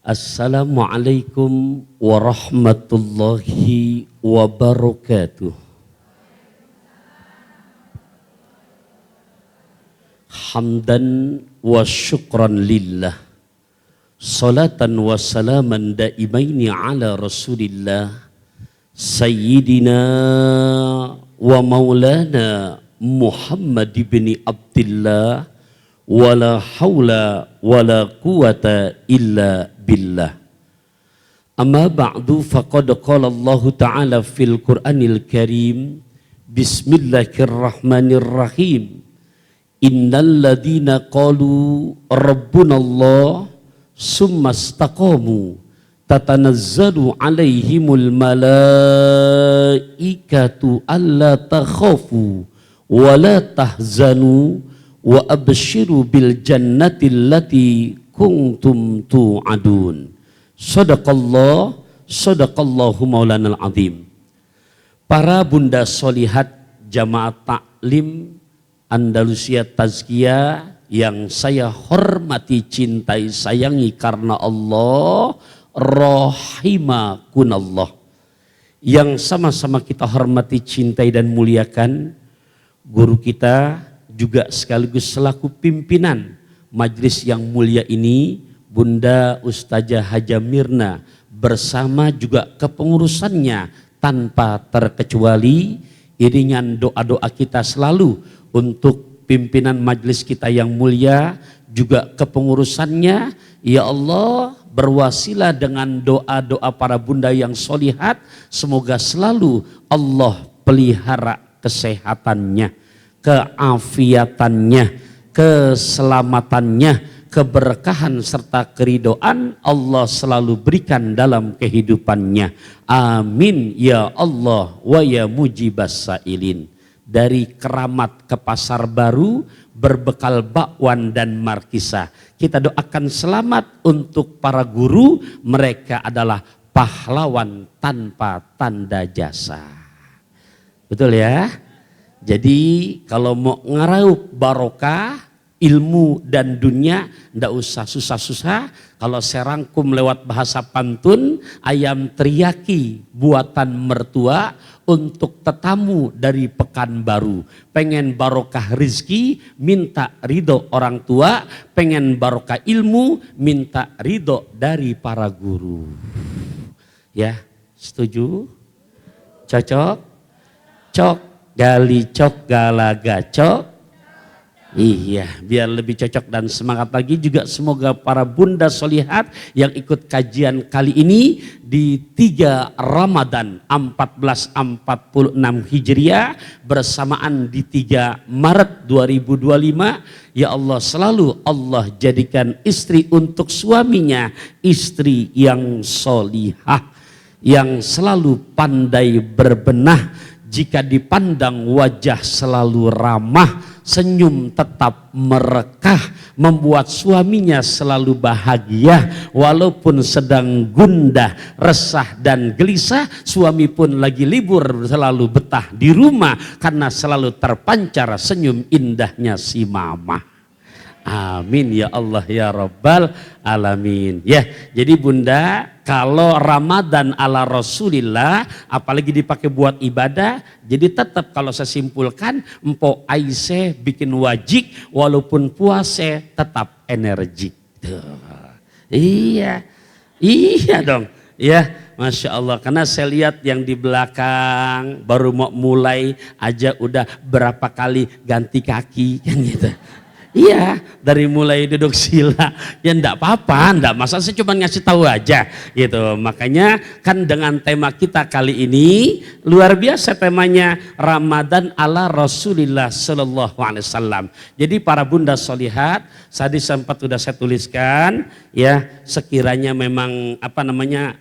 Assalamualaikum warahmatullahi wabarakatuh. Hamdan wa syukran lillah, salatan wa salaman daimaini ala rasulillah, sayyidina wa maulana Muhammad ibn Abdillah, wala hawla wala quwata illa billah. Amma ba'du, faqad qala Allah ta'ala fil Qur'anil Karim, bismillahirrahmanirrahim, innal ladhina qalu rabbunallah summa istaqamu tatanazzalu alaihimul malaikatu alla takhafu wa la tahzanu wa abshiru bil jannati allati kuntum tu'adun. Sadaqallahu maulanal azim. Para bunda solihat jamaah taklim Andalusia Tazkiyah yang saya hormati, cintai, sayangi karena Allah, rahimakunallah, yang sama-sama kita hormati, cintai dan muliakan guru kita juga sekaligus selaku pimpinan majlis yang mulia ini, Bunda Ustazah Haja Mirna, bersama juga kepengurusannya tanpa terkecuali. Iringan doa-doa kita selalu untuk pimpinan majlis kita yang mulia, juga kepengurusannya. Ya Allah, berwasilah dengan doa-doa para bunda yang solihat, semoga selalu Allah pelihara kesehatannya, keafiatannya, keselamatannya, keberkahan serta keridhaan Allah selalu berikan dalam kehidupannya. Amin ya Allah wa ya mujibas sailin. Dari Keramat ke Pasar Baru berbekal bakwan dan markisah, kita doakan selamat untuk para guru, mereka adalah pahlawan tanpa tanda jasa. Betul ya? Jadi kalau mau ngeraup barokah ilmu dan dunia, ndak usah susah-susah. Kalau saya rangkum lewat bahasa pantun, ayam teriyaki buatan mertua untuk tetamu dari Pekanbaru. Pengen barokah rizki, minta ridho orang tua. Pengen barokah ilmu, minta ridho dari para guru. Ya, setuju? Cocok? Cok, gali cok, galaga cok. Iya, biar lebih cocok dan semangat lagi juga semoga para bunda solihat yang ikut kajian kali ini di 3 Ramadan 1446 Hijriah bersamaan di 3 Maret 2025. Ya Allah, selalu Allah jadikan istri untuk suaminya istri yang solihah, yang selalu pandai berbenah, jika dipandang wajah selalu ramah, senyum tetap merekah, membuat suaminya selalu bahagia walaupun sedang gundah, resah dan gelisah. Suami pun lagi libur selalu betah di rumah karena selalu terpancar senyum indahnya si mama. Amin ya Allah ya Rabbal alamin. Ya, jadi bunda, kalau Ramadan ala Rasulillah apalagi dipakai buat ibadah, jadi tetap kalau saya simpulkan, Mpok Aisyah bikin wajib walaupun puasa tetap energik. Iya, iya dong. Ya, Masya Allah, karena saya lihat yang di belakang baru mau mulai aja udah berapa kali ganti kaki kan gitu. Iya, dari mulai duduk sila, ya enggak apa-apa, enggak masalah, saya cuma ngasih tahu aja gitu. Makanya kan dengan tema kita kali ini luar biasa, temanya Ramadan ala Rasulillah Sallallahu Alaihi Wasallam. Jadi para bunda solihat, tadi sempat sudah saya tuliskan ya, sekiranya memang apa namanya,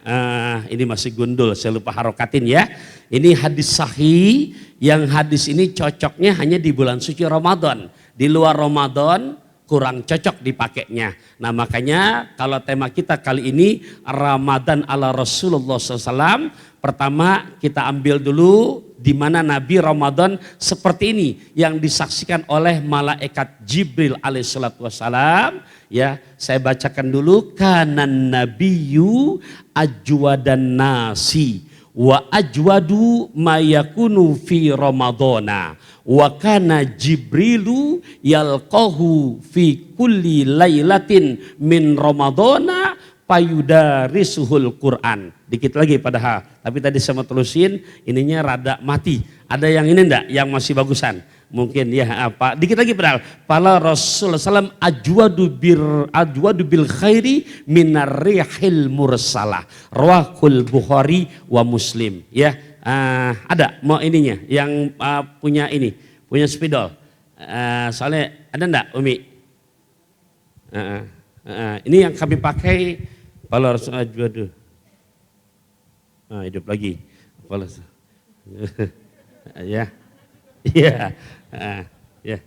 ini masih gundul, saya lupa harokatin ya. Ini hadis sahih, yang hadis ini cocoknya hanya di bulan suci Ramadan. Di luar Ramadan kurang cocok dipakainya. Nah makanya kalau tema kita kali ini Ramadan ala Rasulullah SAW, pertama kita ambil dulu di mana Nabi Ramadan seperti ini yang disaksikan oleh malaikat Jibril alaihissalatu wassalam, Ya, saya bacakan dulu. Kanan nabiyyu ajwadan nasi wa ajwadu mayakunu fi ramadhana wa kana jibrilu yalqahu fi kulli lailatin min ramadhana payudarisuhul Quran. Dikit lagi padahal, tapi tadi sama terusin ininya rada mati. Ada yang ini enggak yang masih bagusan? Mungkin ya apa? Dikit lagi padahal. Pala Rasulullah SAW ajwadu bil khairi minar rihil mursalah. Rawahul Bukhari wa Muslim. Ya, ada mau ininya yang punya ini, punya spidol. Soalnya ada enggak Umi? Ini yang kami pakai pala Rasulullah ajwadu. Hidup lagi. Pala ya. Iya. Ya.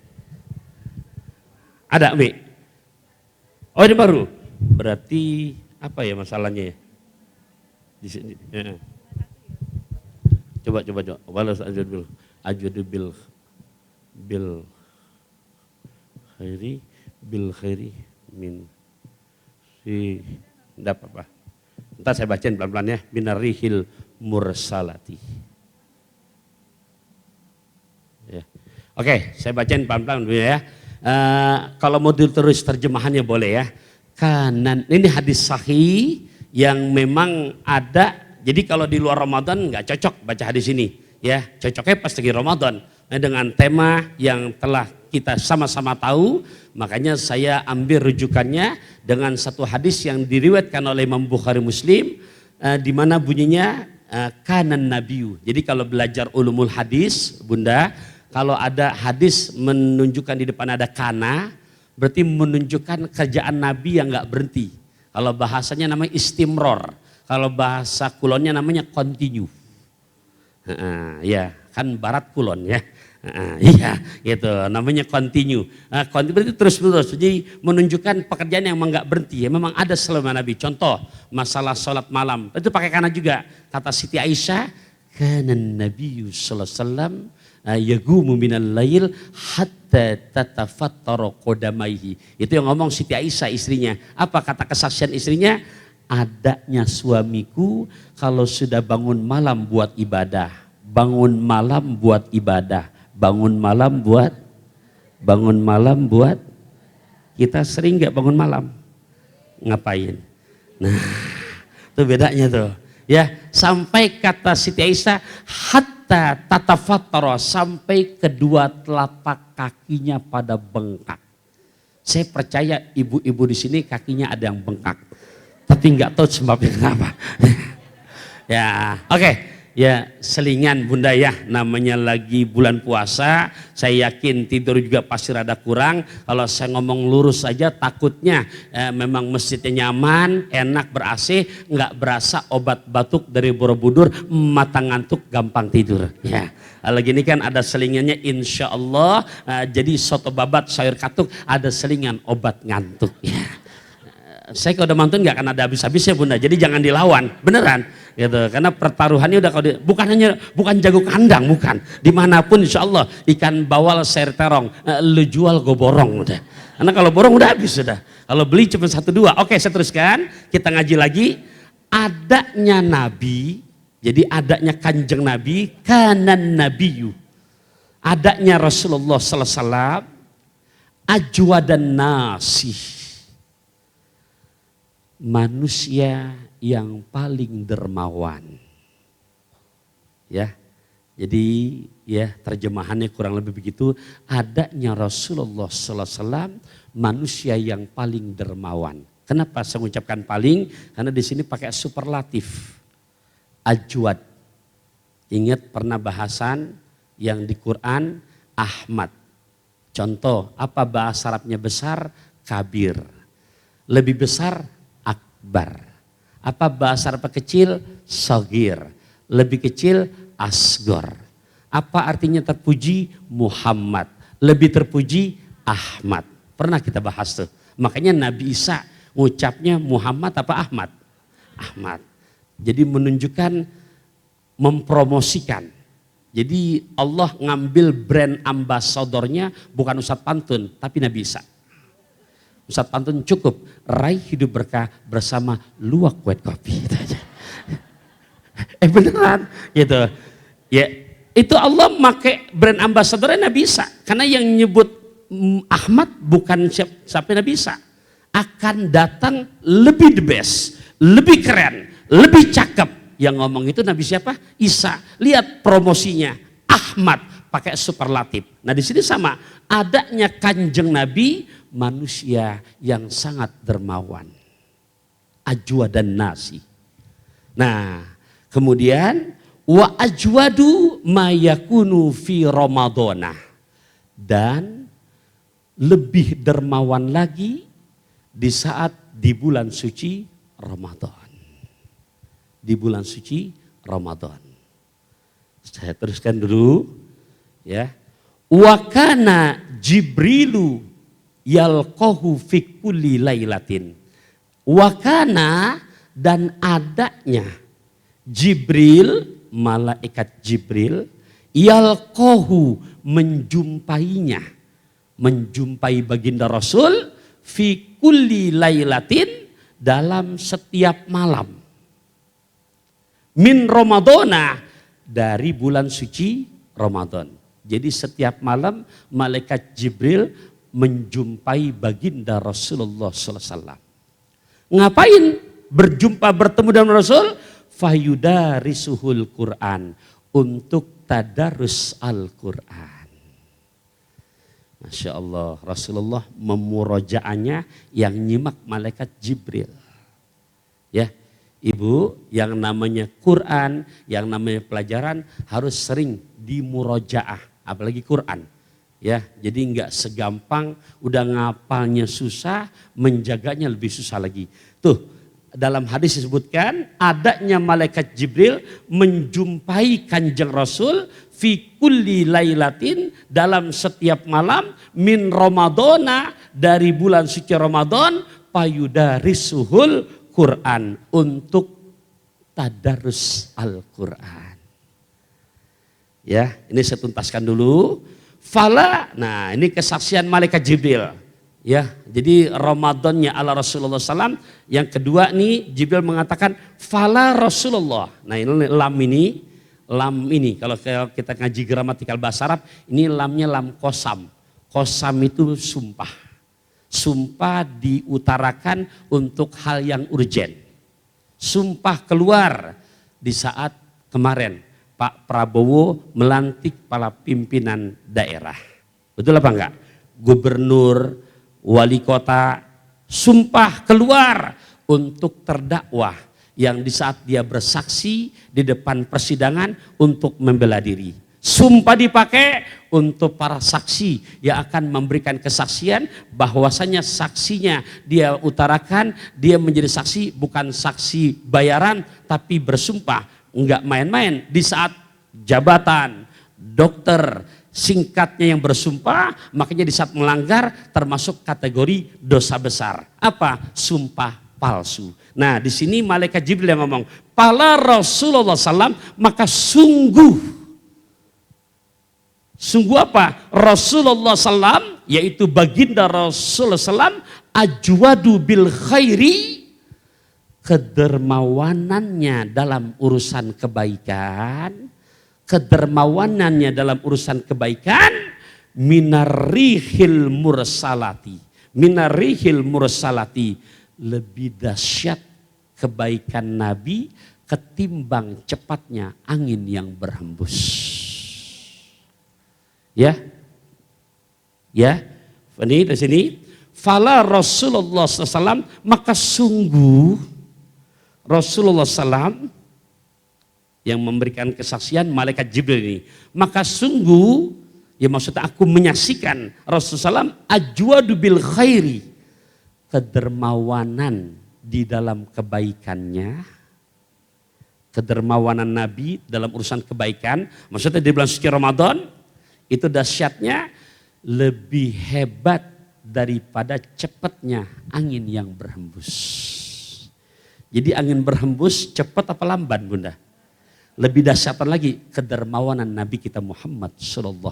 Ada Mi? Oh ini baru. Berarti apa ya masalahnya ya? Di sini. Coba. Balas ajwadu bil khairi min si enggak apa-apa. Entar saya bacain pelan-pelan ya. Binarihil mursalati. Ya. Oke, saya bacain pelan-pelan dulu ya. Kalau mau terus terjemahannya boleh ya. Kanan, ini hadis sahih yang memang ada. Jadi kalau di luar Ramadan nggak cocok baca hadis ini. Ya, cocoknya pas lagi Ramadan. Nah, dengan tema yang telah kita sama-sama tahu, makanya saya ambil rujukannya dengan satu hadis yang diriwayatkan oleh Imam Bukhari Muslim, di mana bunyinya kanan nabiyu. Jadi kalau belajar ulumul hadis, Bunda, kalau ada hadis menunjukkan di depan ada kana, berarti menunjukkan kerjaan Nabi yang nggak berhenti. Kalau bahasanya namanya istimror, kalau bahasa kulonnya namanya continue. Ya, kan barat kulon ya. Iya, gitu. Namanya continue. Continue berarti terus-menerus. Jadi menunjukkan pekerjaan yang memang nggak berhenti. Ya, memang ada selama Nabi. Contoh masalah sholat malam. Itu pakai kana juga. Kata Siti Aisyah, kanan Nabi sallallahu alaihi wasallam yagumu minal lail hatta tatafattara qadamaihi. Itu yang ngomong Siti Aisyah istrinya. Apa kata kesaksian istrinya? Adanya suamiku kalau sudah bangun malam buat ibadah, bangun malam buat ibadah, bangun malam buat kita sering nggak bangun malam, ngapain? Nah, itu bedanya tuh. Ya, sampai kata Siti Aisyah hatta tatafattara, sampai kedua telapak kakinya pada bengkak. Saya percaya ibu-ibu di sini kakinya ada yang bengkak. Tapi nggak tahu sebabnya kenapa. Ya, oke. Ya, selingan Bunda ya, namanya lagi bulan puasa. Saya yakin tidur juga pasti rada kurang. Kalau saya ngomong lurus saja takutnya memang masjidnya nyaman, enak ber-AC, nggak berasa obat batuk dari Borobudur, mata ngantuk, gampang tidur. Ya, lagi ini kan ada selingannya insya Allah. Jadi soto babat sayur katuk ada selingan obat ngantuk. Ya. Saya kalau udah mantun nggak akan ada habis-habisnya Bunda, jadi jangan dilawan, beneran gitu. Karena pertaruhannya udah bukan jago kandang, bukan. Dimanapun insya Allah ikan bawal sayur terong, lu jual gue borong udah. Karena kalau borong udah habis sudah. Kalau beli cuma 1-2. Oke, saya teruskan, kita ngaji lagi. Adanya Nabi, jadi adanya kanjeng Nabi, kanan Nabiyu. Adanya Rasulullah sallallahu alaihi wasallam, ajwadan nasih, manusia yang paling dermawan. Ya. Jadi ya terjemahannya kurang lebih begitu. Adanya Rasulullah sallallahu alaihi wasallam, manusia yang paling dermawan. Kenapa saya mengucapkan paling? Karena di sini pakai superlatif. Ajwad. Ingat pernah bahasan yang di Quran Ahmad. Contoh, apa bahasa Arabnya besar? Kabir. Lebih besar akbar. Apa bahasa Arab kecil? Sagir. Lebih kecil asgor. Apa artinya terpuji? Muhammad. Lebih terpuji Ahmad. Pernah kita bahas tuh. Makanya Nabi Isa ngucapnya Muhammad apa Ahmad? Ahmad. Jadi menunjukkan, mempromosikan. Jadi Allah ngambil brand ambasadornya bukan Ustadz Pantun tapi Nabi Isa. Ustaz pantun cukup, raih hidup berkah bersama luwak white kopi. Gitu aja. Beneran gitu. Ya, itu Allah pakai brand ambassadornya Nabi Isa. Karena yang nyebut Ahmad bukan siapa Nabi Isa. Akan datang lebih the best, lebih keren, lebih cakep. Yang ngomong itu Nabi siapa? Isa. Lihat promosinya, Ahmad pakai superlatif. Nah di sini sama, adanya kanjeng Nabi manusia yang sangat dermawan. Ajwa dan nasi. Nah, kemudian wa ajwadu mayakunu fi Ramadana, dan lebih dermawan lagi di saat di bulan suci Ramadan. Di bulan suci Ramadan. Saya teruskan dulu ya. Wa kana Jibrilu yalqahu fi kulli lailatin. Wa kana, dan adanya Jibril, malaikat Jibril, yalqahu, menjumpainya, menjumpai baginda Rasul fi kulli lailatin, dalam setiap malam. Min Ramadana, dari bulan suci Ramadan. Jadi setiap malam malaikat Jibril menjumpai baginda Rasulullah SAW. Ngapain berjumpa bertemu dengan Rasul? Fayudarisuhul Quran, untuk tadarus Al-Quran. Masya Allah, Rasulullah memurojaannya yang nyimak malaikat Jibril. Ya, Ibu, yang namanya Quran, yang namanya pelajaran harus sering dimurojaah, apalagi Quran. Ya, jadi nggak segampang udah ngapalnya susah, menjaganya lebih susah lagi. Tuh, dalam hadis disebutkan adanya malaikat Jibril menjumpai kanjeng Rasul fi kulli lailatin, dalam setiap malam, min Ramadana, dari bulan suci Ramadan, payudarisuhul Quran, untuk tadarus Al-Quran. Ya, ini saya tuntaskan dulu. Fala, nah ini kesaksian malaikat Jibril. Ya, jadi Ramadannya ala Rasulullah SAW. Yang kedua nih Jibril mengatakan fala Rasulullah. Nah ini lam ini kalau kita ngaji gramatikal bahasa Arab, ini lamnya lam kosam. Kosam itu sumpah. Sumpah diutarakan untuk hal yang urgen. Sumpah keluar di saat kemarin Pak Prabowo melantik para pimpinan daerah. Betul apa enggak? Gubernur, wali kota, sumpah keluar untuk terdakwah yang di saat dia bersaksi di depan persidangan untuk membela diri. Sumpah dipakai untuk para saksi yang akan memberikan kesaksian bahwasanya saksinya dia utarakan, dia menjadi saksi bukan saksi bayaran tapi bersumpah, enggak main-main di saat jabatan, dokter, singkatnya yang bersumpah, makanya di saat melanggar termasuk kategori dosa besar. Apa? Sumpah palsu. Nah di sini malaikat Jibril yang ngomong, pala Rasulullah SAW, maka sungguh apa? Rasulullah SAW, yaitu baginda Rasulullah SAW, ajwadu bil khairi, kedermawanannya dalam urusan kebaikan, kedermawanannya dalam urusan kebaikan, minarihil mursalati, lebih dahsyat kebaikan Nabi ketimbang cepatnya angin yang berhembus. Ya, ini di sini. Fala Rasulullah SAW, maka sungguh Rasulullah SAW yang memberikan kesaksian malaikat Jibril ini. Maka sungguh, ya maksudnya aku menyaksikan Rasulullah SAW ajwadu bil khairi, kedermawanan di dalam kebaikannya, kedermawanan Nabi dalam urusan kebaikan, maksudnya di bulan suci Ramadan. Itu dahsyatnya lebih hebat daripada cepatnya angin yang berhembus. Jadi angin berhembus cepat apa lamban Bunda? Lebih dahsyat lagi kedermawanan Nabi kita Muhammad SAW.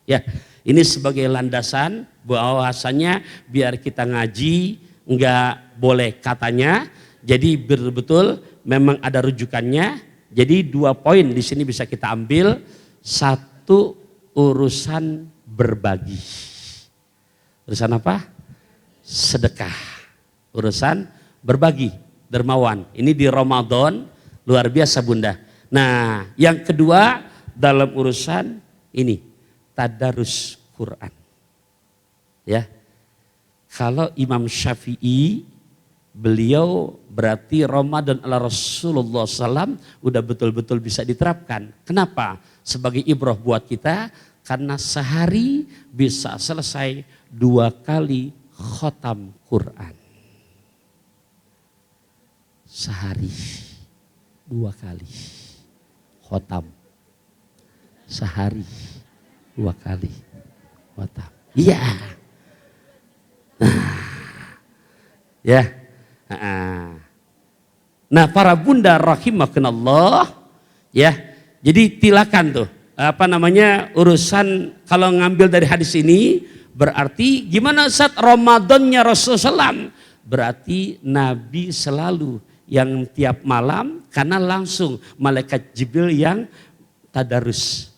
Ya, ini sebagai landasan bahwasanya biar kita ngaji nggak boleh katanya. Jadi betul-betul memang ada rujukannya. Jadi 2 poin di sini bisa kita ambil. 1, urusan berbagi. Urusan apa? Sedekah. Urusan berbagi, dermawan. Ini di Ramadan luar biasa Bunda. Nah, yang kedua dalam urusan ini tadarus Quran. Ya. Kalau Imam Syafi'i, beliau berarti Ramadan ala Rasulullah SAW udah betul-betul bisa diterapkan. Kenapa? Sebagai ibrah buat kita, karena sehari bisa selesai 2 kali khotam Quran. Sehari 2 kali khotam. Sehari 2 kali khotam. Iya. Ya. Nah, para bunda rahimakumullah, ya. Jadi tilakan tuh urusan kalau ngambil dari hadis ini berarti gimana saat Ramadannya Rasulullah SAW? Berarti Nabi selalu yang tiap malam karena langsung malaikat Jibril yang tadarus.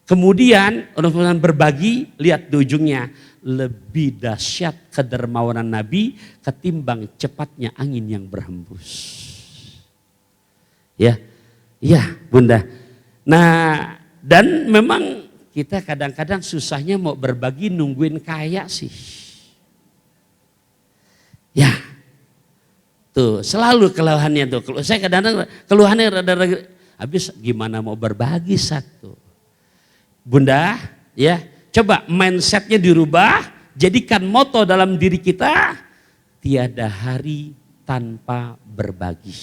Kemudian orang berbagi, lihat di ujungnya, lebih dahsyat kedermawanan Nabi ketimbang cepatnya angin yang berhembus. Ya, ya Bunda. Nah, dan memang kita kadang-kadang susahnya mau berbagi nungguin kaya sih. Ya, tuh selalu keluhannya tuh. Saya kadang-kadang keluhannya rada-rada habis gimana mau berbagi satu. Bunda, ya. Coba mindsetnya dirubah, jadikan moto dalam diri kita, tiada hari tanpa berbagi.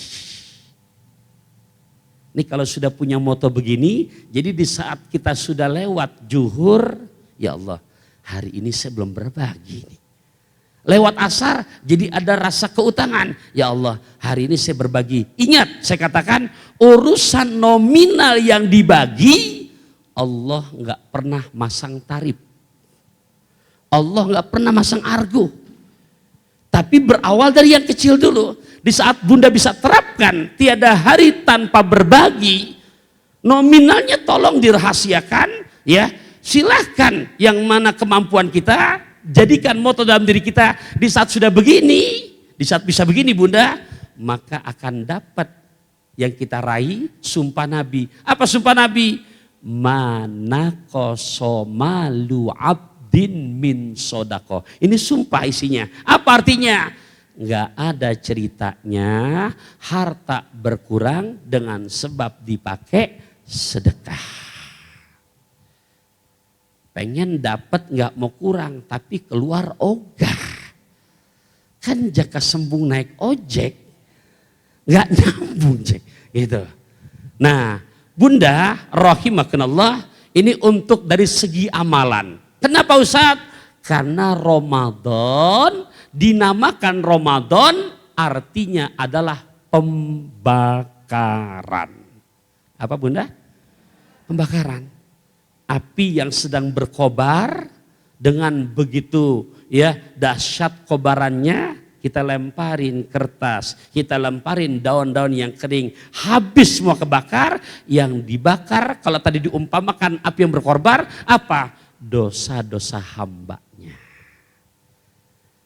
Ini kalau sudah punya moto begini, jadi di saat kita sudah lewat zuhur, ya Allah, hari ini saya belum berbagi nih. Lewat asar, jadi ada rasa keutangan, ya Allah, hari ini saya berbagi. Ingat, saya katakan urusan nominal yang dibagi, Allah nggak pernah masang tarif. Allah nggak pernah masang argo. Tapi berawal dari yang kecil dulu. Di saat Bunda bisa terapkan tiada hari tanpa berbagi, nominalnya tolong dirahasiakan, ya. Silahkan yang mana kemampuan kita, jadikan moto dalam diri kita. Di saat sudah begini, di saat bisa begini Bunda, maka akan dapat yang kita raih sumpah Nabi. Apa sumpah Nabi? Mana kosomalu abdin min sodako. Ini sumpah isinya. Apa artinya? Nggak ada ceritanya harta berkurang dengan sebab dipakai sedekah. Pengen dapat nggak mau kurang tapi keluar ogah. Kan jaka sembung naik ojek nggak nyambung cek gitu. Nah, Bunda rahimakumullah, ini untuk dari segi amalan. Kenapa Ustaz? Karena Ramadan dinamakan Ramadan artinya adalah pembakaran. Apa Bunda? Pembakaran. Api yang sedang berkobar dengan begitu ya dahsyat kobarannya, kita lemparin kertas, kita lemparin daun-daun yang kering, habis semua kebakar. Yang dibakar kalau tadi diumpamakan api yang berkorbar, apa? Dosa-dosa hambanya.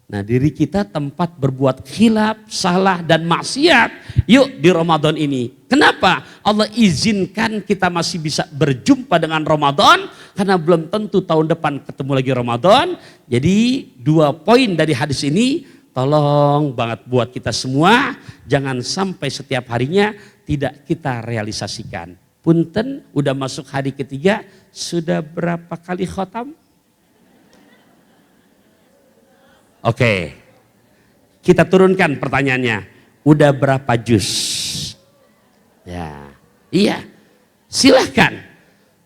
Nah, diri kita tempat berbuat khilaf, salah dan maksiat. Yuk di Ramadan ini. Kenapa? Allah izinkan kita masih bisa berjumpa dengan Ramadan, karena belum tentu tahun depan ketemu lagi Ramadan. Jadi 2 poin dari hadis ini tolong banget buat kita semua, jangan sampai setiap harinya tidak kita realisasikan. Punten, udah masuk hari ketiga, sudah berapa kali khotam? Oke, kita turunkan pertanyaannya, udah berapa juz? Ya, iya, silahkan.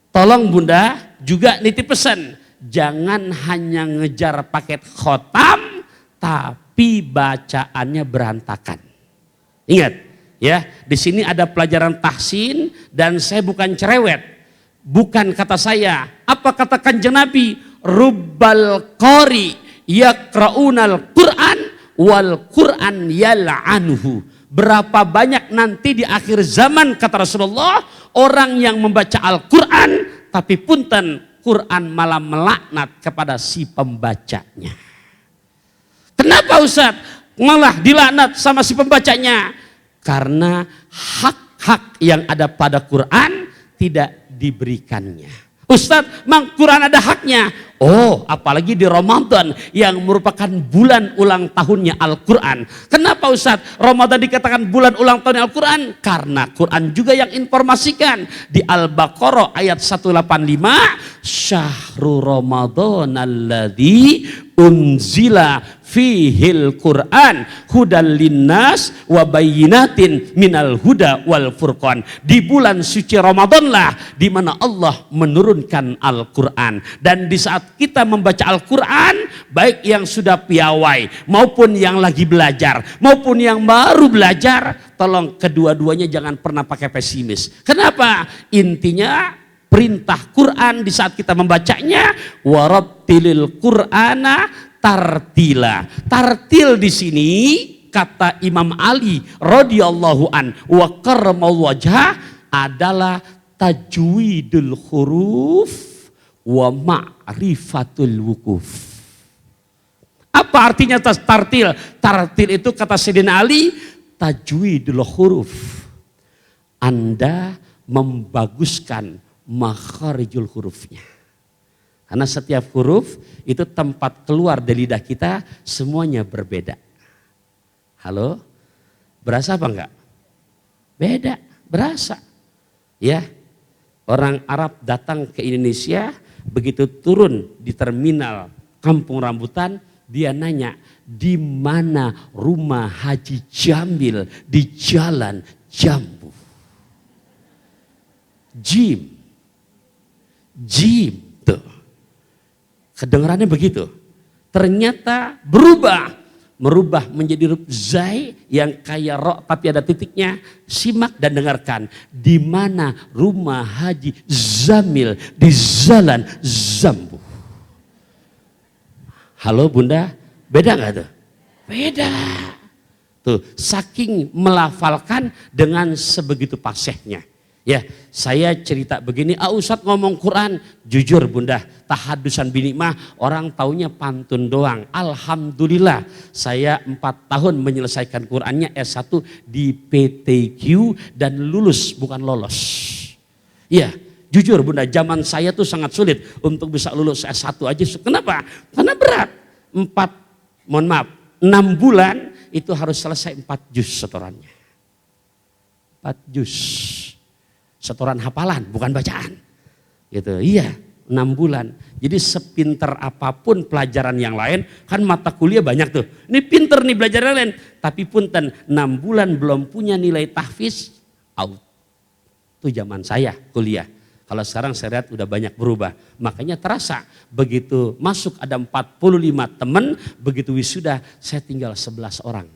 Tolong Bunda juga nitip pesan, jangan hanya ngejar paket khotam, tapi bacaannya berantakan. Ingat ya, di sini ada pelajaran tahsin dan saya bukan cerewet. Bukan kata saya. Apa kata Kanjeng Nabi? Rubbal qari yaqra'unal Qur'an wal Qur'an yal'anuhu. Berapa banyak nanti di akhir zaman kata Rasulullah orang yang membaca Al-Quran tapi punten Quran malah melaknat kepada si pembacanya. Kenapa Ustaz malah dilaknat sama si pembacanya? Karena hak-hak yang ada pada Quran tidak diberikannya. Ustadz, mang Quran ada haknya. Oh, apalagi di Ramadan yang merupakan bulan ulang tahunnya Al-Quran. Kenapa Ustadz Ramadan dikatakan bulan ulang tahun Al-Quran? Karena Quran juga yang informasikan. Di Al-Baqarah ayat 185, Syahrul Ramadan alladzi unzila fihil Quran hudal linnas wa bayyinatin minal huda wal furqan. Di bulan suci Ramadan lah di mana Allah menurunkan Al-Quran. Dan di saat kita membaca Al-Quran, baik yang sudah piawai maupun yang lagi belajar maupun yang baru belajar, tolong kedua-duanya jangan pernah pakai pesimis. Kenapa? Intinya perintah Quran di saat kita membacanya, warattilil Qur'ana tartila. Tartil di sini kata Imam Ali radhiyallahu an wa karramallahu wajhah adalah tajwidul huruf wa ma'rifatul wukuf. Apa artinya tartil? Tartil itu kata Sayyidina Ali tajwidul huruf. Anda membaguskan makharijul hurufnya. Karena setiap huruf itu tempat keluar dari lidah kita semuanya berbeda. Halo? Berasa apa enggak? Beda, berasa. Ya. Orang Arab datang ke Indonesia, begitu turun di terminal Kampung Rambutan, dia nanya, di mana rumah Haji Jamil di Jalan Jambu? Jim. Tuh. Kedengarannya begitu. Ternyata merubah menjadi huruf zai yang kayak ro tapi ada titiknya. Simak dan dengarkan. Di mana rumah Haji Jamil di Jalan Jambu? Halo Bunda, beda nggak tuh? Beda. Tuh, saking melafalkan dengan sebegitu fasihnya. Ya, saya cerita begini, Ustadz ngomong Quran, jujur Bunda, tahadusan bini mah orang taunya pantun doang. Alhamdulillah, saya 4 tahun menyelesaikan Qurannya S1 di PTQ dan lulus bukan lolos. Ya, jujur Bunda, zaman saya tuh sangat sulit untuk bisa lulus S1 aja. Kenapa? Karena berat. 6 bulan itu harus selesai 4 juz setorannya. 4 juz. Setoran hafalan, bukan bacaan. Gitu. Iya, 6 bulan. Jadi sepinter apapun pelajaran yang lain, kan mata kuliah banyak tuh. Ini pinter nih belajar yang lain. Tapi punten 6 bulan belum punya nilai tahfiz, out. Itu zaman saya kuliah. Kalau sekarang saya lihat udah banyak berubah. Makanya terasa begitu masuk ada 45 teman, begitu wisuda saya tinggal 11 orang.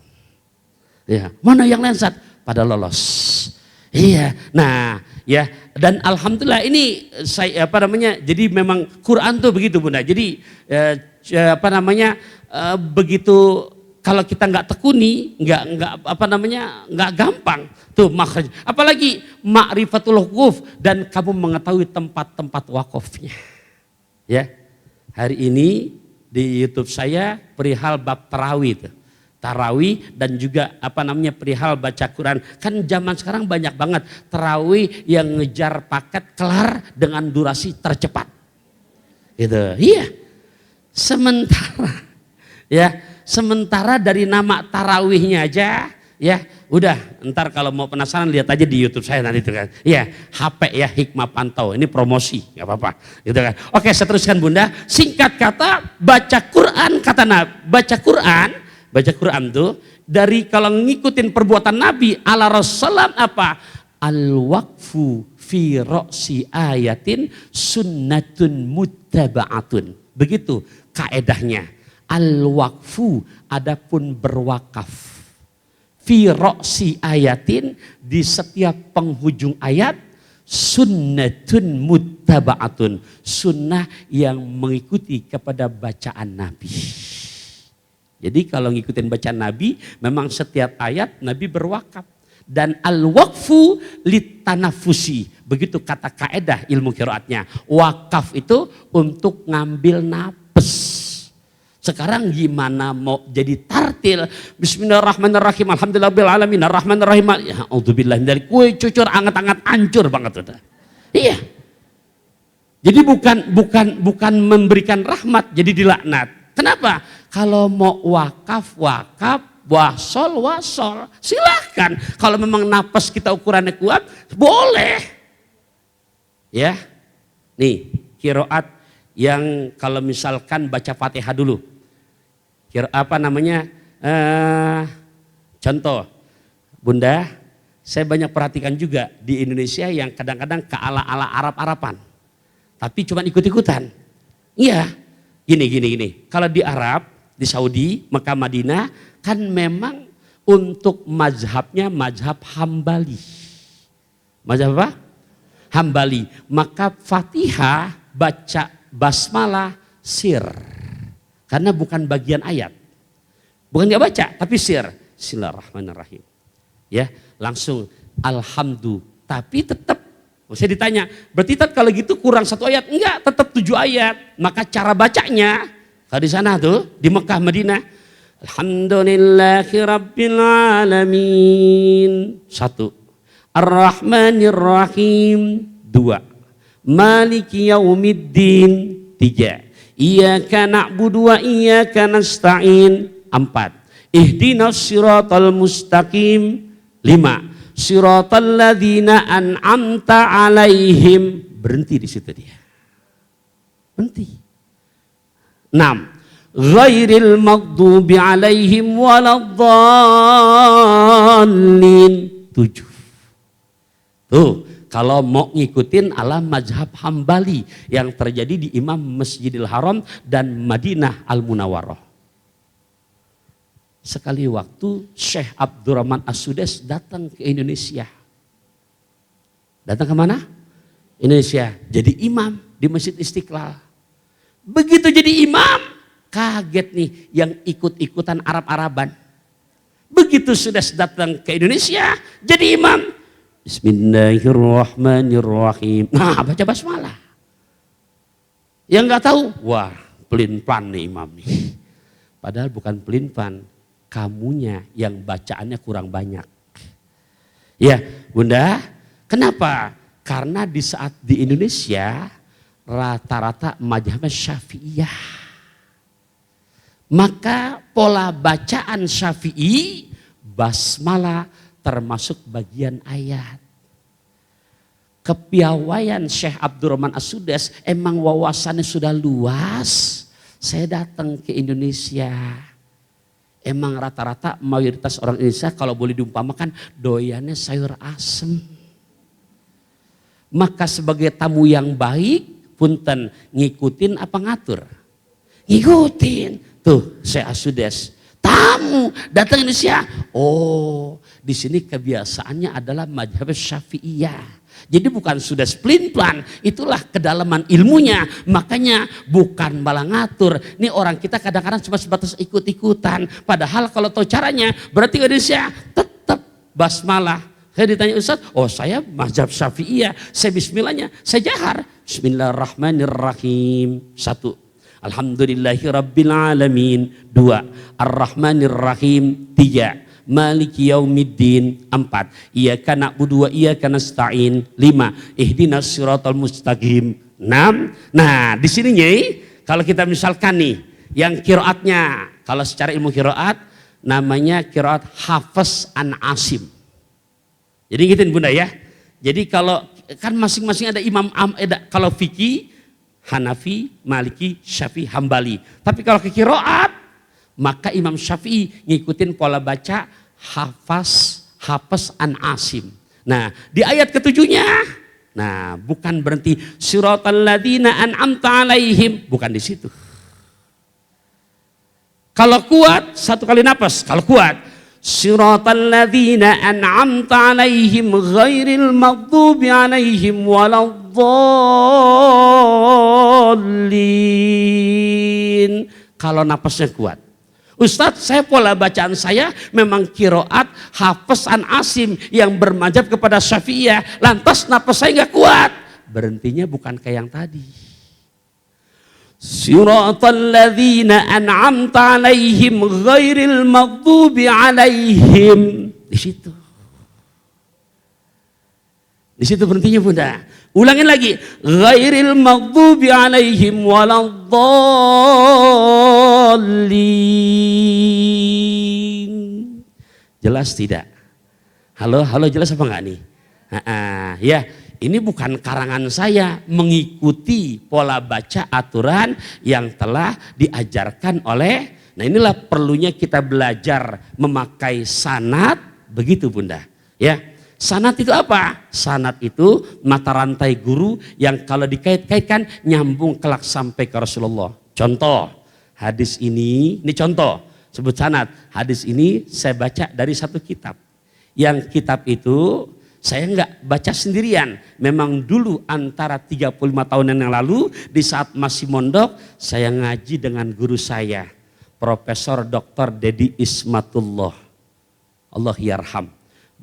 Ya, mana yang lain Zat? Pada lolos. Iya, nah ya, dan alhamdulillah ini saya jadi memang Quran tuh begitu Bunda. Jadi begitu kalau kita nggak tekuni, nggak gampang tuh makhraj. Apalagi ma'rifatul wukuf dan kamu mengetahui tempat-tempat wakafnya. Ya, hari ini di YouTube saya perihal bab tarawih tuh. Tarawih dan juga perihal baca Quran. Kan zaman sekarang banyak banget tarawih yang ngejar paket kelar dengan durasi tercepat. Gitu. Iya. Sementara dari nama tarawihnya aja ya, udah ntar kalau mau penasaran lihat aja di YouTube saya nanti itu kan. Iya, HP ya Hikmah Pantau. Ini promosi, nggak apa-apa. Gitu kan. Oke, saya teruskan Bunda. Singkat kata baca Quran Baca Quran tuh dari kalau ngikutin perbuatan Nabi ala Rasulullah apa? Al-waqfu fi ra'si ayatin sunnatun muttaba'atun. Begitu kaedahnya. Al-waqfu adapun berwakaf. Fi ra'si ayatin di setiap penghujung ayat sunnatun muttaba'atun. muttabaatun, sunnah yang mengikuti kepada bacaan Nabi. Jadi kalau ngikutin bacaan Nabi, memang setiap ayat Nabi berwakaf. Dan al-waqfu litanafusi, begitu kata kaedah ilmu qiraatnya. Wakaf itu untuk ngambil napas. Sekarang gimana mau jadi tartil? Bismillahirrahmanirrahim, alhamdulillahirabbil alamin, arrahmanirrahim. Ya auzubillah dari kue cucur anget-anget hancur banget udah. Iya. Jadi bukan memberikan rahmat jadi dilaknat. Kenapa? Kalau mau wakaf, wasol, silahkan. Kalau memang napas kita ukurannya kuat, boleh. Ya, nih qiraat yang kalau misalkan baca Fatihah dulu. Contoh, Bunda, saya banyak perhatikan juga di Indonesia yang kadang-kadang ke ala-ala Arab-Araban. Tapi cuma ikut-ikutan. Iya, gini. Kalau di Arab, di Saudi, Mekah, Madinah, kan memang untuk mazhabnya mazhab Hambali. Mazhab apa? Hambali. Maka Fatihah baca basmalah sir. Karena bukan bagian ayat. Bukan dia baca, tapi sir. Bismillahirrahmanirrahim. Ya, langsung alhamdulillah. Tapi tetap, saya ditanya, berarti kalau gitu kurang 1 ayat? Enggak, tetap 7 ayat. Maka cara bacanya, kalau di sana tuh, di Mekah, Madinah, alhamdulillahi rabbil alamin. 1. Ar-Rahmanir-Rahim. 2. Maliki yaumiddin. 3. Iyyaka na'budu wa iyyaka nasta'in. 4. Ihdinas siratal mustaqim. 5. Siratal ladzina an'amta alaihim. Berhenti di situ dia. Berhenti. 6. Ghairil maghdubi alaihim waladdallin. 7. Tuh, kalau mau ngikutin ala mazhab Hambali yang terjadi di Imam Masjidil Haram dan Madinah Al-Munawwarah. Sekali waktu Syekh Abdurrahman As-Sudais datang ke Indonesia. Datang ke mana? Indonesia. Jadi imam di Masjid Istiqlal. Begitu jadi imam, kaget nih yang ikut-ikutan Arab-Araban. Begitu sudah datang ke Indonesia, jadi imam. Bismillahirrahmanirrahim. Nah, baca basmalah. Yang nggak tahu, wah pelin-pelan nih imam nih. Padahal bukan pelin-pelan, kamunya yang bacaannya kurang banyak. Ya, Bunda, kenapa? Karena di saat di Indonesia rata-rata mazhabnya Syafi'iyah. Maka pola bacaan Syafi'i, basmalah termasuk bagian ayat. Kepiawaian Syekh Abdurrahman As-Sudais emang wawasannya sudah luas. Saya datang ke Indonesia. Emang rata-rata mayoritas orang Indonesia kalau boleh diumpamakan doyannya sayur asem. Maka sebagai tamu yang baik, punten ngikutin apa ngatur? Ngikutin. Tuh Syekh As-Sudais. Tamu datang Indonesia. Oh, di sini kebiasaannya adalah mazhab Syafi'iyah. Jadi bukan sudah pelin-pelan, itulah kedalaman ilmunya. Makanya bukan malah ngatur. Ini orang kita kadang-kadang cuma sebatas ikut-ikutan. Padahal kalau tahu caranya, berarti Indonesia tetap basmalah. Saya ditanya Ustaz, oh saya mazhab Syafi'iyah, saya bismillahnya, saya jahar. Bismillahirrahmanirrahim. 1. Alhamdulillahi rabbil alamin. 2. Ar-Rahmanir-Rahim. 3. Maliki yaumiddin. 4. Iyyaka na'budu wa iyyaka nasta'in. 5. Ihdinas siratal mustaqim. 6. Nah, di sini Nyai, kalau kita misalkan nih yang qiraatnya, kalau secara ilmu qiraat namanya qiraat Hafs an Asim. Jadi gituin Bunda ya. Jadi kalau kan masing-masing ada imam, kalau fikih Hanafi, Maliki, Syafi'i, Hambali. Tapi kalau ke qiraat, maka Imam Syafi'i ngikutin pola baca Hafs an Asim. Nah, di ayat ketujuhnya, nah bukan berhenti siratal ladzina an'amta alaihim, bukan di situ. Kalau kuat, 1 kali napas, kalau kuat Siratal ladzina an'amta 'alaihim ghairil maghdubi 'alaihim waladdallin. Kalau napasnya kuat. Ustadz, saya pola bacaan saya memang kiroat Hafiz an Asim yang bermadzhab kepada Syafi'iyah. Lantas napas saya nggak kuat. Berhentinya bukan kayak yang tadi. Siratal ladzina an'amta 'alaihim ghairil maghdubi 'alaihim. Di situ. Di situ berhentinya Bunda. Ulangin lagi. Ghairil maghdubi 'alaihim waladdallin. Jelas tidak? Halo jelas apa enggak nih? Ya, ini bukan karangan saya, mengikuti pola baca aturan yang telah diajarkan oleh. Nah, inilah perlunya kita belajar memakai sanad, begitu Bunda. Ya. Sanad itu apa? Sanad itu mata rantai guru yang kalau dikait-kaitkan nyambung kelak sampai ke Rasulullah. Contoh, hadis ini contoh, sebut sanad. Hadis ini saya baca dari satu kitab. Yang kitab itu saya nggak baca sendirian. Memang dulu antara 35 tahun yang lalu di saat masih mondok saya ngaji dengan guru saya, Profesor Dr. Dedi Ismatullah. Allah yarham.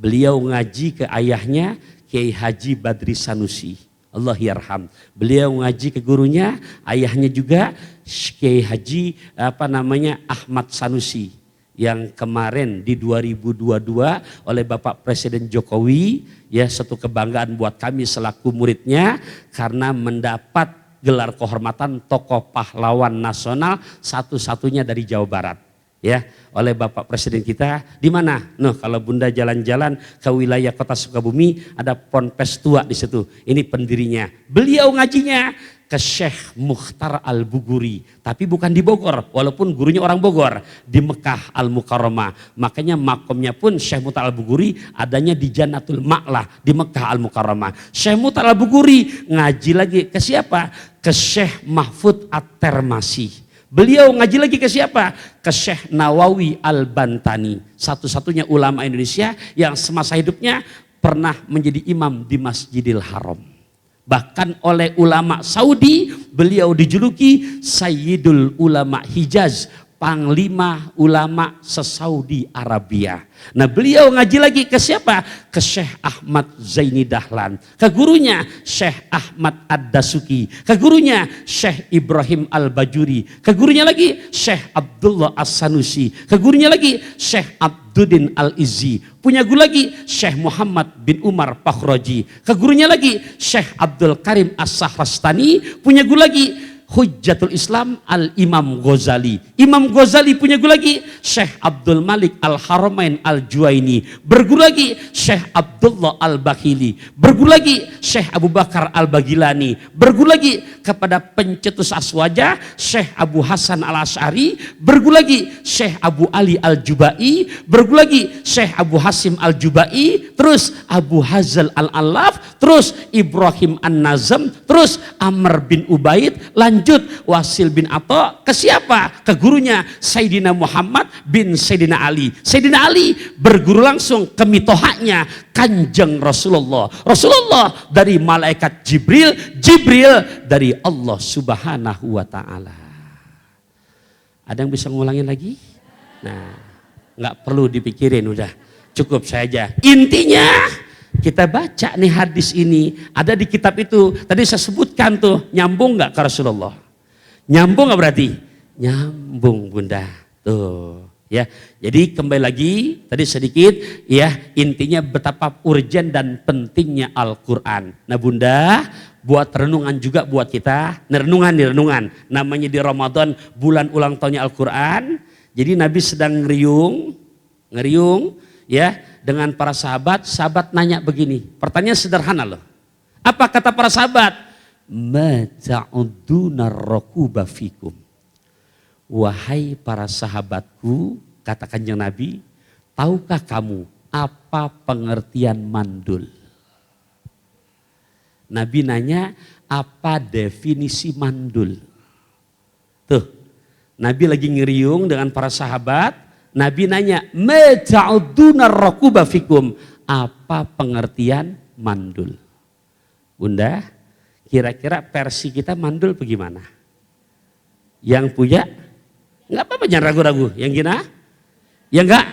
Beliau ngaji ke ayahnya Kiai Haji Badri Sanusi. Allah yarham. Beliau ngaji ke gurunya, ayahnya juga Kiai Haji Ahmad Sanusi. Yang kemarin di 2022 oleh Bapak Presiden Jokowi, ya satu kebanggaan buat kami selaku muridnya karena mendapat gelar kehormatan tokoh pahlawan nasional satu-satunya dari Jawa Barat. Ya, oleh Bapak Presiden kita. Di mana? Noh, kalau Bunda jalan-jalan ke wilayah Kota Sukabumi ada Ponpes tua di situ. Ini pendirinya. Beliau ngajinya ke Syekh Mukhtar Al-Buguri, tapi bukan di Bogor, walaupun gurunya orang Bogor, di Mekah Al-Mukarramah. Makanya makomnya pun Syekh Mukhtar Al-Buguri adanya di Jannatul Ma'lah di Mekah Al-Mukarramah. Syekh Mukhtar Al-Buguri ngaji lagi ke siapa? Ke Syekh Mahfud At-Termasi. Beliau ngaji lagi ke siapa? Ke Syekh Nawawi Al-Bantani. Satu-satunya ulama Indonesia yang semasa hidupnya pernah menjadi imam di Masjidil Haram. Bahkan oleh ulama Saudi beliau dijuluki Sayyidul Ulama Hijaz, Panglima Ulama se-Saudi Arabia. Nah beliau ngaji lagi ke siapa? Ke Syekh Ahmad Zaini Dahlan. Ke gurunya Syekh Ahmad Ad-Dasuki. Ke gurunya Syekh Ibrahim Al-Bajuri. Ke gurunya lagi Syekh Abdullah As-Sanusi. Ke gurunya lagi Syekh Abduddin Al-Izzi. Punya guru lagi Syekh Muhammad bin Umar Fakhroji. Ke gurunya lagi Syekh Abdul Karim As-Sahrastani. Punya guru lagi Hujjatul Islam Al-Imam Ghazali. Imam Ghazali punya guru lagi Syekh Abdul Malik Al-Haramain Al-Juwaini. Berguru lagi Syekh Abdullah Al-Bakhili. Berguru lagi Syekh Abu Bakar Al-Bagilani. Berguru lagi kepada pencetus aswaja Syekh Abu Hasan Al-Asy'ari. Berguru lagi Syekh Abu Ali Al-Jubai. Berguru lagi Syekh Abu Hasim Al-Jubai. Terus Abu Hazal Al-Alaf. Terus Ibrahim An-Nazam. Terus Amr bin Ubaid. Lanjut Wasil bin Atha ke siapa? Ke gurunya Sayyidina Muhammad bin Sayyidina Ali. Sayyidina Ali berguru langsung ke mitohaknya Kanjeng Rasulullah. Rasulullah dari malaikat Jibril, Jibril dari Allah Subhanahu wa taala. Ada yang bisa ngulangin lagi? Nah, nggak perlu dipikirin, udah cukup saja. Intinya kita baca nih hadis ini, ada di kitab itu. Tadi saya sebutkan tuh, nyambung nggak ke Rasulullah? Nyambung nggak berarti? Nyambung Bunda. Tuh, ya. Jadi kembali lagi tadi sedikit, ya intinya betapa urgen dan pentingnya Al-Quran. Nah Bunda, buat renungan juga buat kita. Renungan. Namanya di Ramadan bulan ulang tahunnya Al-Quran. Jadi Nabi sedang ngeriung, ya. Dengan para sahabat nanya begini, pertanyaan sederhana loh. Apa kata para sahabat? Ma ta'uduna rakuba fikum. Wahai para sahabatku, kata Kanjeng Nabi, tahukah kamu apa pengertian mandul? Nabi nanya, apa definisi mandul? Tuh, Nabi lagi ngeriung dengan para sahabat, Nabi nanya, "Ma ta'uduna rakuba fikum?" Apa pengertian mandul? Bunda, kira-kira versi kita mandul bagaimana? Yang punya? Enggak apa-apa, jangan ragu-ragu. Yang gina? Ya enggak?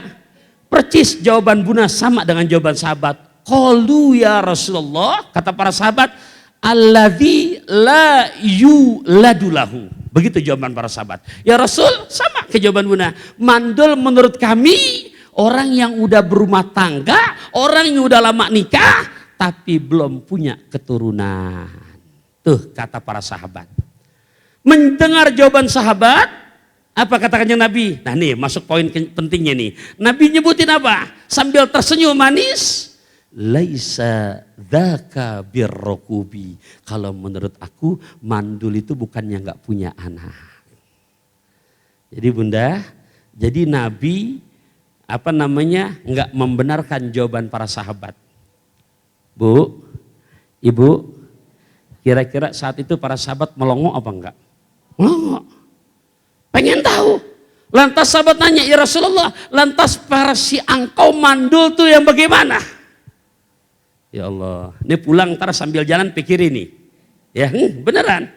Percis jawaban Bunda sama dengan jawaban sahabat. Qalu ya Rasulullah, kata para sahabat, alladzi la yuladu lahu. Begitu jawaban para sahabat. Ya Rasul, sama ke jawaban Bunda. Mandul menurut kami orang yang udah berumah tangga, orang yang udah lama nikah tapi belum punya keturunan. Tuh kata para sahabat. Mendengar jawaban sahabat, apa katakannya Nabi? Nah nih masuk poin pentingnya nih. Nabi nyebutin apa? Sambil tersenyum manis. Laisa dzaka birrokubi. Kalau menurut aku mandul itu bukannya nggak punya anak. Jadi Bunda, jadi Nabi nggak membenarkan jawaban para sahabat. Bu, Ibu, kira-kira saat itu para sahabat melongo apa enggak? Melongo. Pengen tahu. Lantas sahabat nanya, ya Rasulullah, lantas versi engkau mandul tuh yang bagaimana? Ya Allah, ini pulang ntar sambil jalan pikir ini. Ya beneran.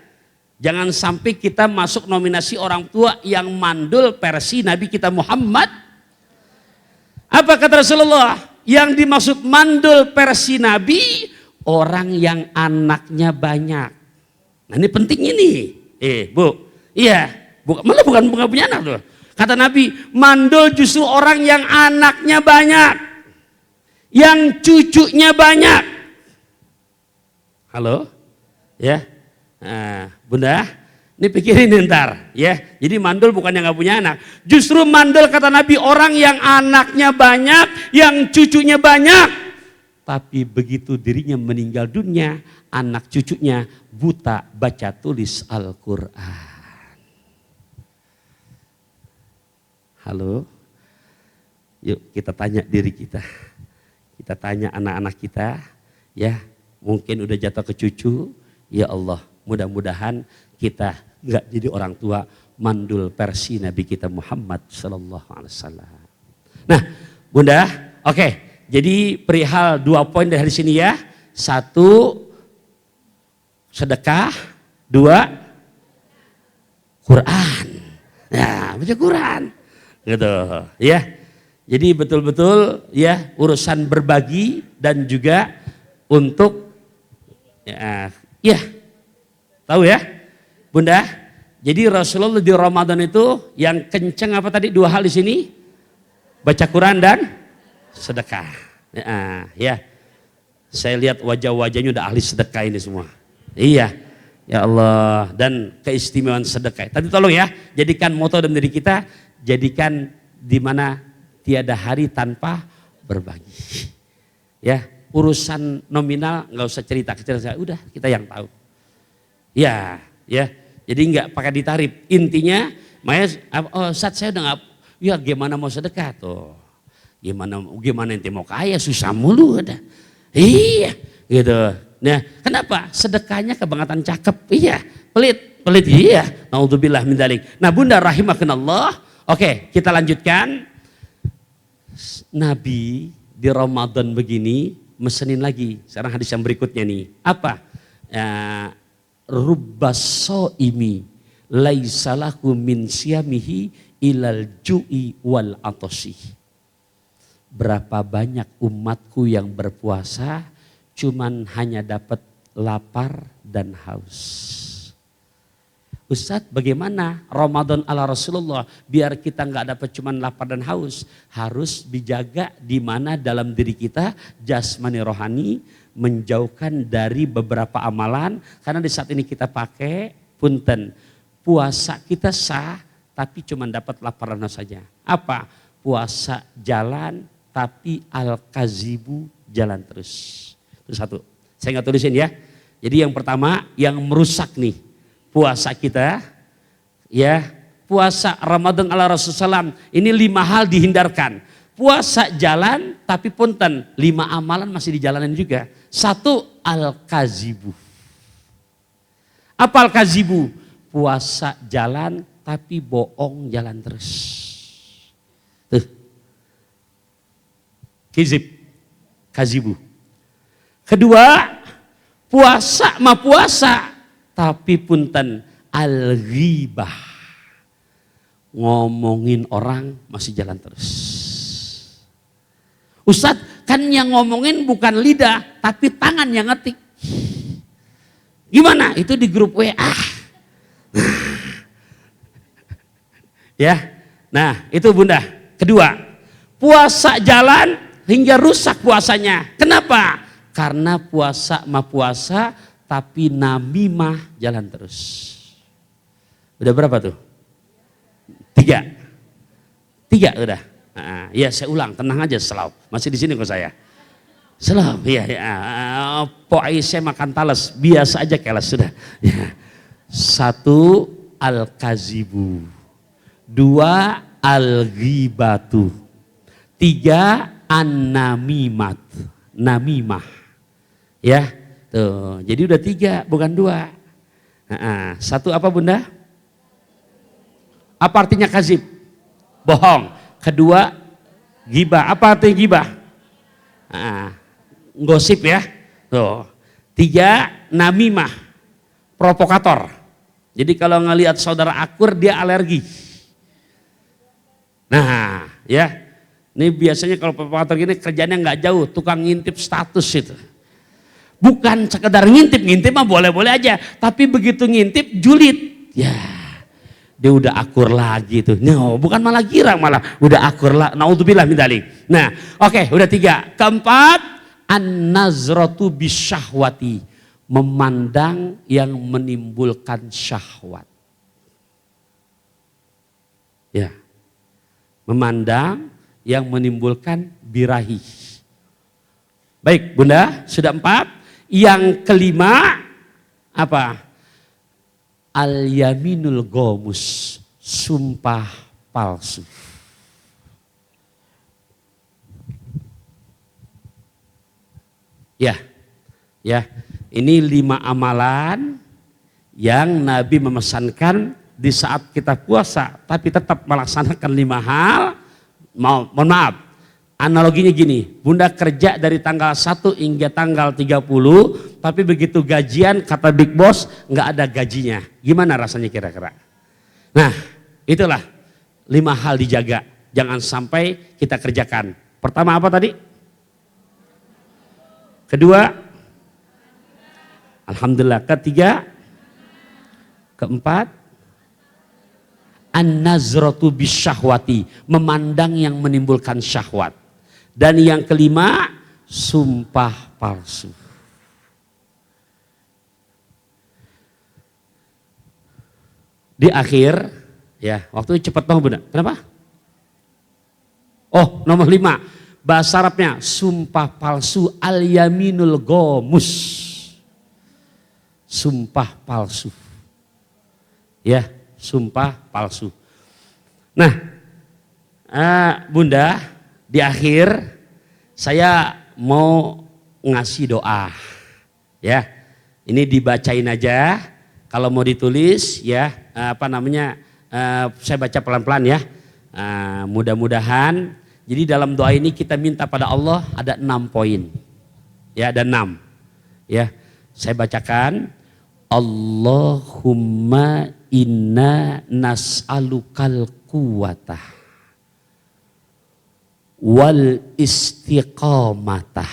Jangan sampai kita masuk nominasi orang tua yang mandul versi Nabi kita Muhammad. Apa kata Rasulullah? Yang dimaksud mandul versi Nabi, orang yang anaknya banyak. Nah ini penting ini. Bu, iya, malah bukan punya anak tuh. Kata Nabi, mandul justru orang yang anaknya banyak, yang cucunya banyak. Halo, ya, Bunda, ini pikirin ntar, ya. Jadi mandul bukan yang nggak punya anak. Justru mandul kata Nabi orang yang anaknya banyak, yang cucunya banyak. Tapi begitu dirinya meninggal dunia, anak cucunya buta baca tulis Al-Quran. Halo, yuk kita tanya diri kita. Kita tanya anak-anak kita, ya mungkin udah jatuh ke cucu, ya Allah mudah-mudahan kita nggak jadi orang tua mandul versi Nabi kita Muhammad Sallallahu Alaihi Wasallam. Nah, Bunda, oke. Jadi perihal 2 poin dari sini ya. 1 sedekah, 2 Quran. Nah, baca Quran, gitu, ya. Jadi betul-betul ya urusan berbagi dan juga untuk ya tahu ya, Bunda. Jadi Rasulullah di Ramadan itu yang kenceng apa tadi 2 hal di sini? Baca Quran dan sedekah. Ya. Saya lihat wajah-wajahnya udah ahli sedekah ini semua. Iya. Ya Allah, dan keistimewaan sedekah. Tapi tolong ya, jadikan moto dalam diri kita, jadikan di mana tiada hari tanpa berbagi. Ya, urusan nominal nggak usah cerita kecil, udah kita yang tahu. Ya. Jadi nggak pakai ditarif. Intinya, saat saya udah nggak, ya gimana mau sedekah tuh? Gimana ente mau kaya, susah mulu ada. Iya, gitu. Nah, kenapa? Sedekahnya kebangetan cakep. Iya, pelit iya. Naudzubillah min dzalik. Nah, Bunda rahimakumullah. Oke, kita lanjutkan. Nabi di Ramadan begini mesenin lagi. Sekarang hadis yang berikutnya nih. Apa? Rubbasoimi laisalahu min siyamihi ilal ju'i wal atosi. Berapa banyak umatku yang berpuasa cuman hanya dapat lapar dan haus. Ustadz, bagaimana Ramadan ala Rasulullah biar kita nggak dapat cuman lapar dan haus? Harus dijaga di mana dalam diri kita jasmani rohani, menjauhkan dari beberapa amalan, karena di saat ini kita pakai punten puasa kita sah tapi cuman dapat lapar dan haus saja. Apa? Puasa jalan tapi al-kazibu jalan terus. Itu 1. Saya nggak tulisin ya. Jadi yang pertama yang merusak nih puasa kita, ya puasa Ramadan ala Rasulullah SAW ini 5 hal dihindarkan. Puasa jalan tapi punten 5 amalan masih dijalanin juga. 1 al-kazibu. Apa al-kazibu? Puasa jalan tapi bohong jalan terus. Tuh, Kizib, kazibu. Kedua, puasa mah puasa, tapi punten al-ghibah. Ngomongin orang masih jalan terus. Ustadz, kan yang ngomongin bukan lidah, tapi tangan yang ngetik. Gimana? Itu di grup WA. Ya, nah itu Bunda. Kedua, puasa jalan hingga rusak puasanya. Kenapa? Karena puasa mah puasa, tapi namimah jalan terus. Udah berapa tuh? 3 udah. Nah, ya saya ulang, tenang aja selalu. Masih di sini kok saya. Selalu, ya. Pok Aisyah makan talas, biasa aja kelas sudah. Ya. 1 al-kazibu, 2 al-ghibatu, 3 an-namimat, namimah. Ya, tuh. Jadi udah 3, bukan 2. 1 apa Bunda? Apa artinya kazib? Bohong. Kedua, gibah. Apa artinya gibah? Gosip ya. Tuh. 3, namimah. Provokator. Jadi kalau ngelihat saudara akur dia alergi. Nah, ya. Ini biasanya kalau provokator gini kerjanya nggak jauh, tukang ngintip status itu. Bukan sekedar ngintip mah boleh-boleh aja, tapi begitu ngintip julid. Ya. Dia udah akur lagi tuh. No, bukan malah girang, malah udah akur lah. Naudzubillah min dzalik. Nah, oke, udah 3. Keempat, an-nazratu bisyahwati, memandang yang menimbulkan syahwat. Ya. Memandang yang menimbulkan birahi. Baik, Bunda, sudah 4. Yang kelima apa? Al-yaminul gomus, sumpah palsu. Ya, ini 5 amalan yang Nabi memesankan di saat kita puasa, tapi tetap melaksanakan 5 hal. Mohon maaf, analoginya gini, Bunda kerja dari tanggal 1 hingga tanggal 30, tapi begitu gajian kata Big Boss nggak ada gajinya. Gimana rasanya kira-kira? Nah, itulah 5 hal dijaga. Jangan sampai kita kerjakan. Pertama apa tadi? Kedua, alhamdulillah. Ketiga, keempat, an-nazratu bisyahwati, memandang yang menimbulkan syahwat. Dan yang kelima, sumpah palsu. Di akhir, ya waktu cepat banget Bunda. Kenapa? Oh, nomor 5. Bahasa Arabnya sumpah palsu al-yaminul gomus. Sumpah palsu. Ya, sumpah palsu. Nah, Bunda, di akhir saya mau ngasih doa. Ya, ini dibacain aja. Kalau mau ditulis ya, saya baca pelan-pelan ya. Mudah-mudahan. Jadi dalam doa ini kita minta pada Allah ada 6 poin. Ya, ada 6. Ya, saya bacakan. Allahumma inna nas'alukal quwwata wal istiqamata.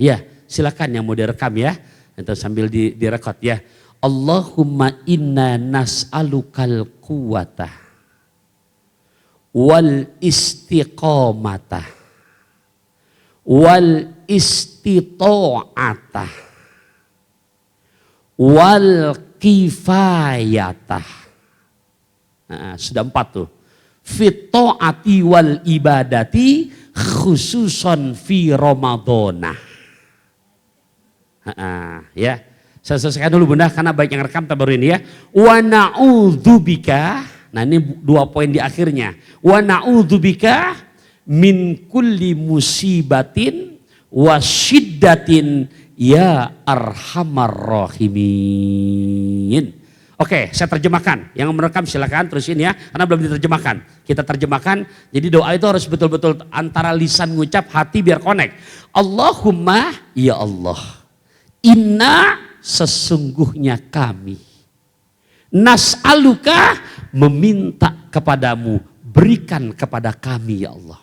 Ya, silakan yang mau direkam ya. Atau sambil direkod ya. Allahumma inna nas'alukal quwwata wal istiqamata wal istita'ata wal kifayata. Sudah 4 tuh. Fit ta'ati wal ibadati khususon fi Ramadhanah. Ya, saya selesaikan dulu Bunda karena baik yang rekam baru ini ya. Wa na'udzubika, nah ini 2 poin di akhirnya. Wa na'udzubika min kulli musibatin wa syiddatin ya arhamar rahimin. Oke, saya terjemahkan. Yang merekam silakan terusin ya, karena belum diterjemahkan. Kita terjemahkan. Jadi doa itu harus betul-betul antara lisan ngucap, hati biar connect. Allahumma, ya Allah. Inna, sesungguhnya kami. Nas'aluka, meminta kepadamu. Berikan kepada kami ya Allah.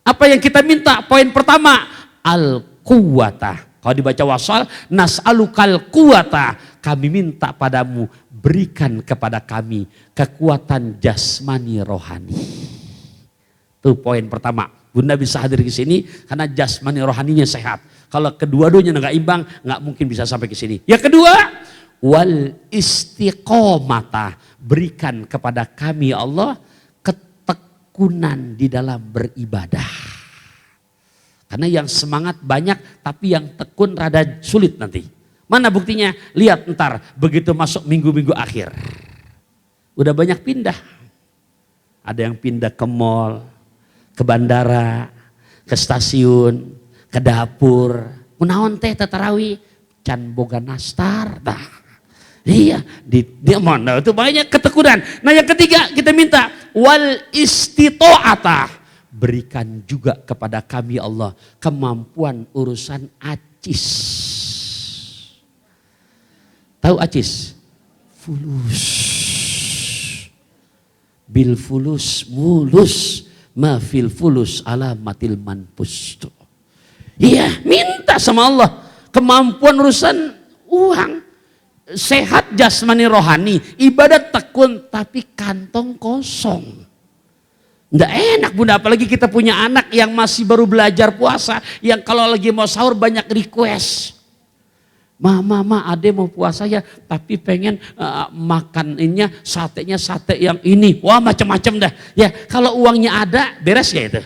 Apa yang kita minta? Poin pertama, al-quwata. Kalau dibaca wasal, nas'alukal quwata, kami minta padamu, berikan kepada kami kekuatan jasmani rohani. Itu poin pertama. Bunda bisa hadir ke sini karena jasmani rohaninya sehat. Kalau kedua-duanya nggak imbang, nggak mungkin bisa sampai ke sini. Yang kedua, wal istiqomata, berikan kepada kami ya Allah ketekunan di dalam beribadah. Karena yang semangat banyak tapi yang tekun rada sulit nanti. Mana buktinya? Lihat ntar begitu masuk minggu-minggu akhir. Udah banyak pindah. Ada yang pindah ke mall, ke bandara, ke stasiun, ke dapur. Kunaon teh tarawih, can boga nastar. Nah, iya, dia mana itu banyak ketekunan. Nah yang ketiga kita minta wal istito'ata. Berikan juga kepada kami Allah kemampuan urusan acis. Tahu acis? Fulus. Bil fulus mulus ma fil fulus alamatil manpus. Iya, minta sama Allah kemampuan urusan uang. Sehat jasmani rohani, ibadat tekun tapi kantong kosong. Nggak enak Bunda, apalagi kita punya anak yang masih baru belajar puasa, yang kalau lagi mau sahur banyak request. Mama, ade mau puasa ya, tapi pengen makaninnya satenya sate yang ini. Wah macam-macam dah. Ya kalau uangnya ada, beres ya itu?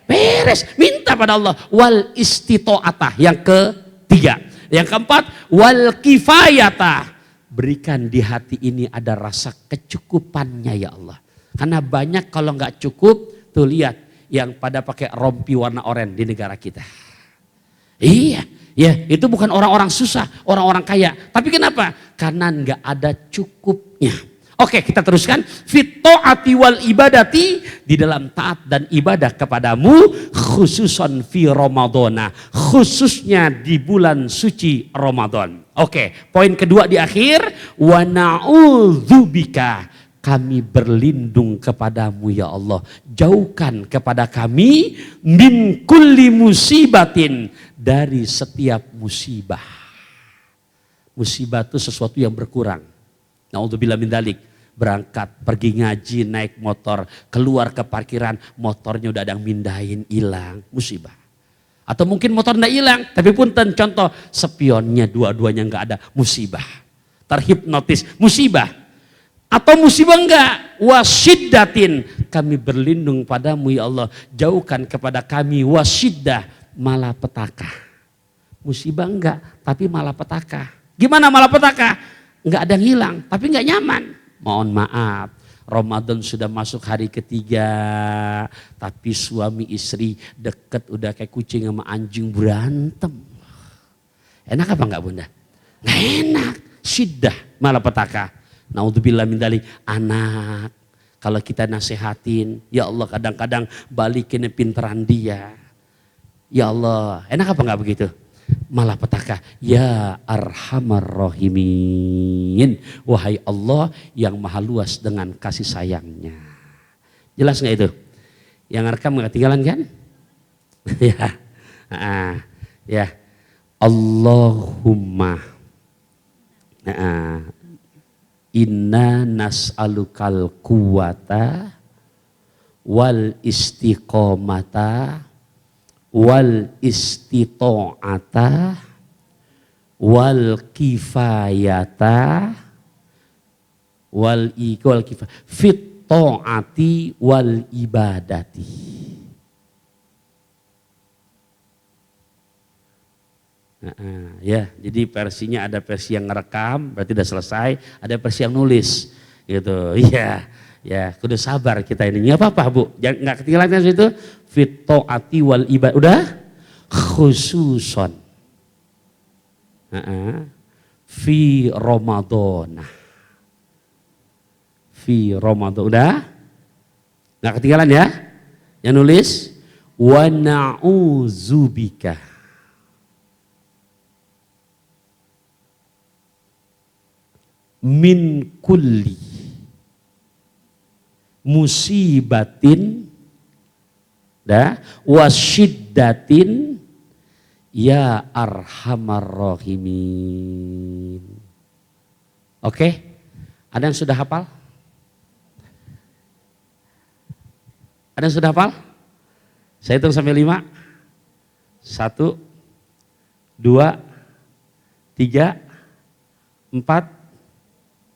Beres, minta pada Allah. Wal istito'atah, yang ketiga. Yang keempat, wal kifayata. Berikan di hati ini ada rasa kecukupannya ya Allah. Karena banyak kalau nggak cukup, tuh lihat yang pada pakai rompi warna oranye di negara kita. Iya, ya itu bukan orang-orang susah, orang-orang kaya. Tapi kenapa? Karena nggak ada cukupnya. Oke, kita teruskan. Fit ta'ati wal ibadati, di dalam taat dan ibadah kepadamu, khususon fi Ramadana, khususnya di bulan suci Ramadan. Oke, poin kedua di akhir, wa na'udzubika. Kami berlindung kepadamu ya Allah. Jauhkan kepada kami min kulli musibatin, dari setiap musibah. Musibah itu sesuatu yang berkurang. Na'udzubillah min dzalik. Berangkat, pergi ngaji, naik motor, keluar ke parkiran, motornya udah ada yang mindahin, hilang, musibah. Atau mungkin motor enggak hilang, tapi punten contoh spionnya dua-duanya enggak ada, musibah. Terhipnotis, musibah. Atau musibah enggak, wasiddatin, kami berlindung padamu ya Allah, jauhkan kepada kami wasiddah, malapetaka. Musibah enggak, tapi malapetaka. Gimana malapetaka? Enggak ada yang hilang, tapi enggak nyaman. Mohon maaf, Ramadan sudah masuk hari ketiga, tapi suami istri deket udah kayak kucing sama anjing berantem. Enak apa enggak Bunda? Nggak enak, syiddah, malapetaka. Naudzubillah min dzalik. Anak, kalau kita nasehatin, ya Allah kadang-kadang balikin pinteran dia. Ya Allah, enak apa enggak begitu? Malapetaka. Ya arhamar rahimin. Wahai Allah yang maha luas dengan kasih sayangnya. Jelas nggak itu? Yang rekam nggak ketinggalan kan? Ya. Ya. Allahumma. Inna nas'alukal quwata wal istiqomata wal istito'ata wal kifayata wal kifayata fit ta'ati wal ibadati. Ya, jadi versinya ada versi yang ngerekam, berarti udah selesai, ada versi yang nulis, gitu. Iya, ya, kudu sabar kita ini. Nggak apa-apa Bu, jangan nggak ketinggalan kan itu. Fit ta'ati wal ibadah, udah khususon fi Ramadan. fi Ramadan. Udah? Nggak ketinggalan ya? Yang nulis wa na'udzubika min kulli musibatin wasyiddatin ya arhamar rahimin. Oke? Ada yang sudah hafal? Ada yang sudah hafal? Saya hitung sampai 5. 1, 2, 3, 4,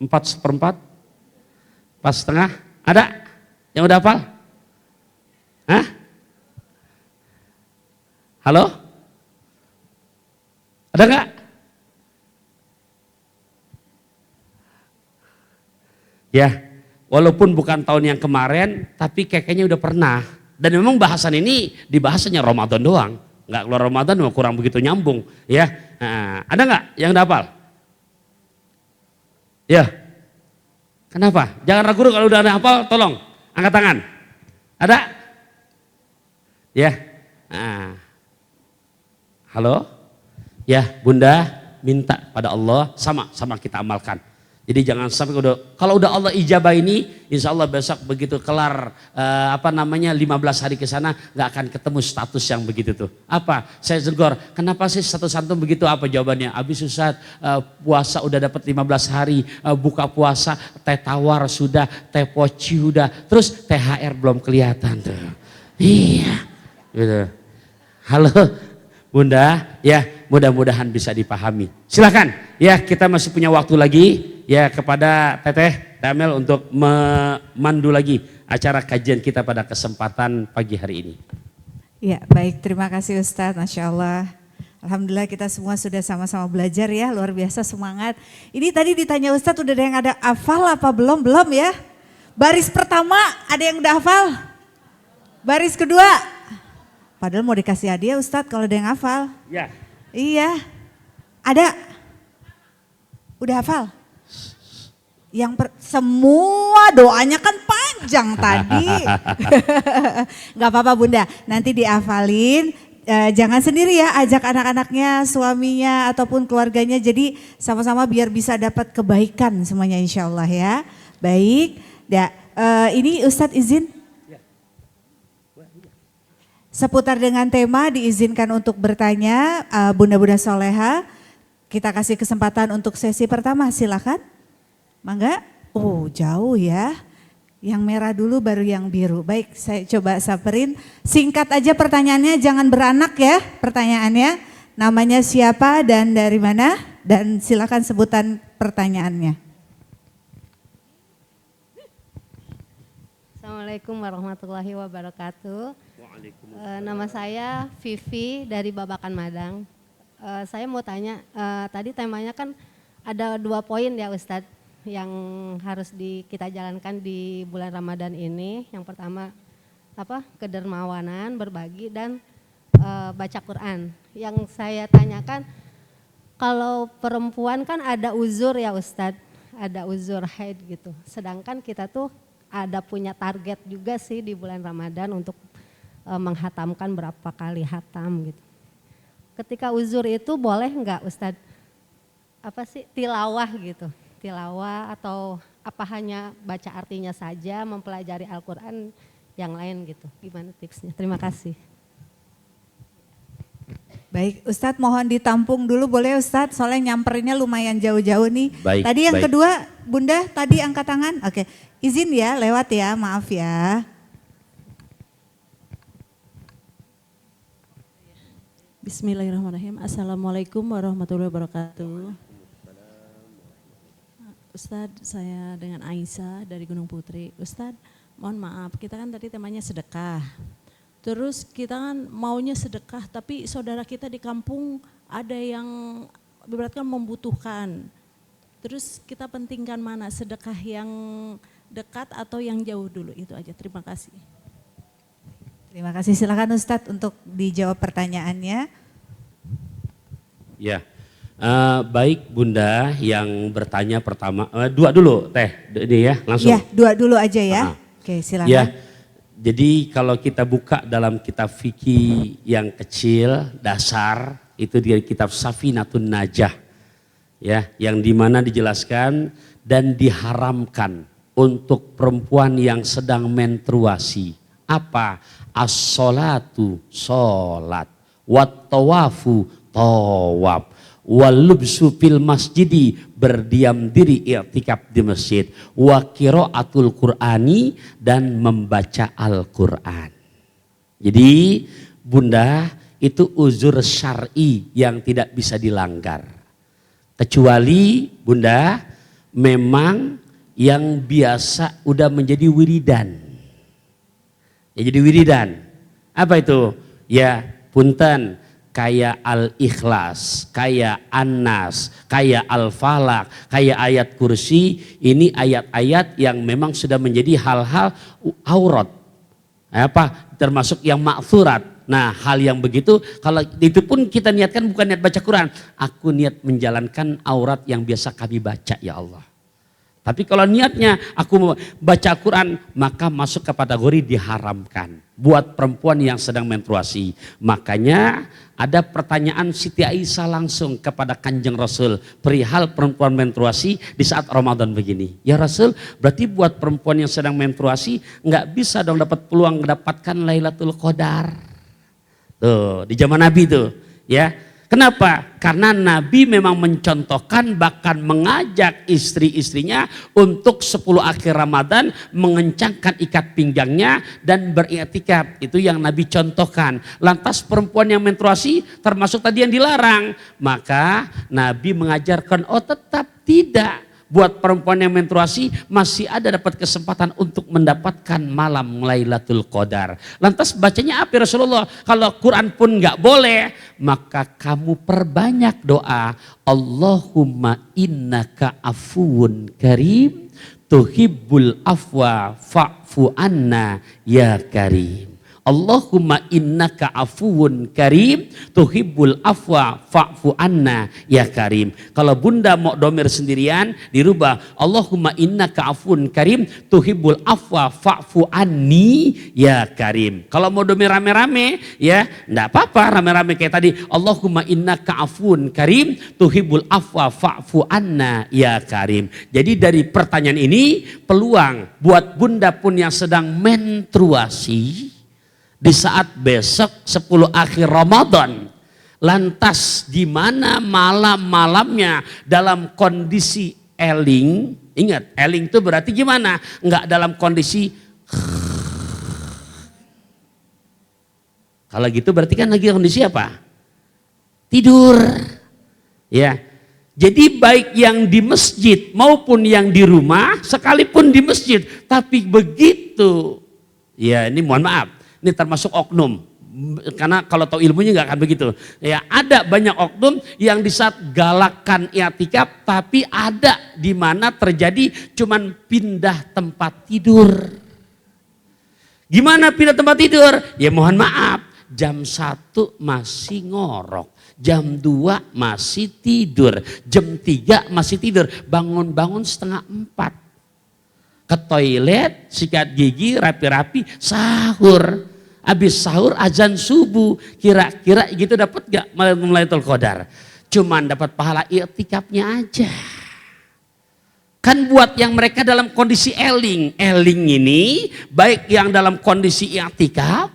4/4, 4,5. Ada yang udah hafal? Hah? Halo? Ada nggak? Ya, walaupun bukan tahun yang kemarin, tapi kayaknya udah pernah. Dan memang bahasan ini dibahasnya Ramadan doang, nggak keluar Ramadan memang kurang begitu nyambung. Ya, nah, ada nggak yang udah hafal? Ya, kenapa? Jangan ragu kalau udah ada hafal, tolong angkat tangan. Ada? Ya, nah. Halo? Ya, Bunda minta pada Allah sama kita amalkan. Jadi jangan sampai kalau udah Allah ijabah ini, insya Allah besok begitu kelar 15 hari ke sana nggak akan ketemu status yang begitu tuh. Apa? Saya zegor, kenapa sih satu santun begitu? Apa jawabannya? Abis Ustaz, puasa udah dapat 15 hari, buka puasa, teh tawar sudah, teh poci udah, terus THR belum kelihatan tuh. Iya, gitu. Halo Bunda, ya mudah-mudahan bisa dipahami. Silakan, ya kita masih punya waktu lagi. Ya kepada Teteh Amel untuk memandu lagi acara kajian kita pada kesempatan pagi hari ini. Ya baik, terima kasih Ustadz, Masya Allah. Alhamdulillah kita semua sudah sama-sama belajar ya, luar biasa semangat. Ini tadi ditanya Ustadz udah ada yang ada hafal apa belum? Belum ya? Baris pertama ada yang udah hafal? Baris kedua? Padahal mau dikasih hadiah Ustadz kalau ada yang hafal. Ya. Iya, ada? Udah hafal? Semua doanya kan panjang tadi. Gak apa-apa Bunda, nanti dihafalin. Jangan sendiri ya, ajak anak-anaknya, suaminya ataupun keluarganya. Jadi sama-sama biar bisa dapat kebaikan semuanya insya Allah ya. Baik, ini Ustadz izin. Seputar dengan tema diizinkan untuk bertanya Bunda-Bunda Soleha. Kita kasih kesempatan untuk sesi pertama, silakan. Mangga? Oh jauh ya. Yang merah dulu baru yang biru. Baik saya coba saperin. Singkat aja pertanyaannya, jangan beranak ya pertanyaannya. Namanya siapa dan dari mana? Dan silakan sebutan pertanyaannya. Assalamualaikum warahmatullahi wabarakatuh. Nama saya Vivi dari Babakan Madang. Saya mau tanya, tadi temanya kan ada 2 poin ya Ustadz yang harus kita jalankan di bulan Ramadan ini. Yang pertama kedermawanan, berbagi dan baca Quran. Yang saya tanyakan, kalau perempuan kan ada uzur ya Ustadz, ada uzur haid gitu. Sedangkan kita tuh ada punya target juga sih di bulan Ramadan untuk menghatamkan berapa kali hatam gitu. Ketika uzur itu boleh nggak Ustadz tilawah gitu? Tilawah atau apa hanya baca artinya saja, mempelajari Al-Quran yang lain gitu. Gimana tipsnya? Terima kasih. Baik Ustadz mohon ditampung dulu boleh Ustadz, soalnya nyamperinnya lumayan jauh-jauh nih. Baik, tadi yang kedua Bunda tadi angkat tangan, oke izin ya lewat ya, maaf ya. Bismillahirrahmanirrahim. Assalamualaikum warahmatullahi wabarakatuh. Ustadz, saya dengan Aisyah dari Gunung Putri. Ustadz, mohon maaf, kita kan tadi temanya sedekah. Terus kita kan maunya sedekah, tapi saudara kita di kampung ada yang ibaratkan membutuhkan. Terus kita pentingkan mana, sedekah yang dekat atau yang jauh dulu, itu aja. Terima kasih. Terima kasih, silakan Ustadz untuk dijawab pertanyaannya. Ya, Baik Bunda yang bertanya pertama, dua dulu Teh, ini ya langsung. Ya, dua dulu aja ya. Oke, silakan. Ya, jadi kalau kita buka dalam kitab fikih yang kecil, dasar, itu di kitab Safinatun Najah. Ya, yang dimana dijelaskan dan diharamkan untuk perempuan yang sedang menstruasi. Apa? As-sholatu sholat, wat tawafu tawaf, walubsu fil masjidi berdiam diri i'tikaf di masjid, wa qiraatul qur'ani dan membaca Al-Qur'an. Jadi Bunda itu uzur syar'i yang tidak bisa dilanggar. Kecuali Bunda memang yang biasa udah menjadi wiridan. Ya jadi wiridan. Apa itu? Ya punten, kayak Al-Ikhlas, kayak An-Nas, kayak Al-Falaq, kayak ayat kursi. Ini ayat-ayat yang memang sudah menjadi hal-hal aurat. Apa? Termasuk yang ma'thurat. Nah hal yang begitu, kalau itu pun kita niatkan bukan niat baca Quran. Aku niat menjalankan aurat yang biasa kami baca ya Allah. Tapi kalau niatnya aku baca Quran, maka masuk ke kategori diharamkan buat perempuan yang sedang menstruasi. Makanya ada pertanyaan Siti Aisyah langsung kepada Kanjeng Rasul perihal perempuan menstruasi di saat Ramadan begini. Ya Rasul, berarti buat perempuan yang sedang menstruasi nggak bisa dong dapat peluang mendapatkan Lailatul Qadar. Tuh, di zaman Nabi tuh, ya. Kenapa? Karena Nabi memang mencontohkan bahkan mengajak istri-istrinya untuk 10 akhir Ramadan mengencangkan ikat pinggangnya dan beriktikaf. Itu yang Nabi contohkan. Lantas perempuan yang menstruasi termasuk tadi yang dilarang. Maka Nabi mengajarkan, oh tetap tidak. Buat perempuan yang menstruasi masih ada dapat kesempatan untuk mendapatkan malam Lailatul Qadar. Lantas bacanya apa Rasulullah? Kalau Quran pun nggak boleh, maka kamu perbanyak doa. Allahumma innaka afuwun karim tuhibbul afwa fa'fu anna ya karim. Allahumma innaka afuwun karim tuhibbul afwa fa'fu anna ya karim. Kalau Bunda mau domir sendirian dirubah Allahumma innaka afuwun karim tuhibbul afwa fa'fu anni ya karim. Kalau mau domir rame-rame ya enggak apa-apa, rame-rame kayak tadi Allahumma innaka afuwun karim tuhibbul afwa fa'fu anna ya karim. Jadi dari pertanyaan ini peluang buat Bunda pun yang sedang menstruasi di saat besok 10 akhir Ramadan, lantas di mana malam-malamnya dalam kondisi eling, ingat eling itu berarti gimana? Enggak dalam kondisi kalau gitu berarti kan lagi kondisi apa? Tidur. Ya. Jadi baik yang di masjid maupun yang di rumah, sekalipun di masjid, tapi begitu. Ya, ini mohon maaf. Ini termasuk oknum, karena kalau tahu ilmunya nggak akan begitu. Ya ada banyak oknum yang di saat galakan i'tikaf, tapi ada di mana terjadi cuman pindah tempat tidur. Gimana pindah tempat tidur? Ya mohon maaf, jam 1 masih ngorok, jam 2 masih tidur, jam 3 masih tidur, bangun-bangun setengah 4. Ke toilet, sikat gigi, rapi-rapi, sahur. Habis sahur azan subuh, kira-kira gitu dapat gak Lailatul Qadar? Cuman dapat pahala i'tikafnya aja. Kan buat yang mereka dalam kondisi eling ini baik yang dalam kondisi i'tikaf,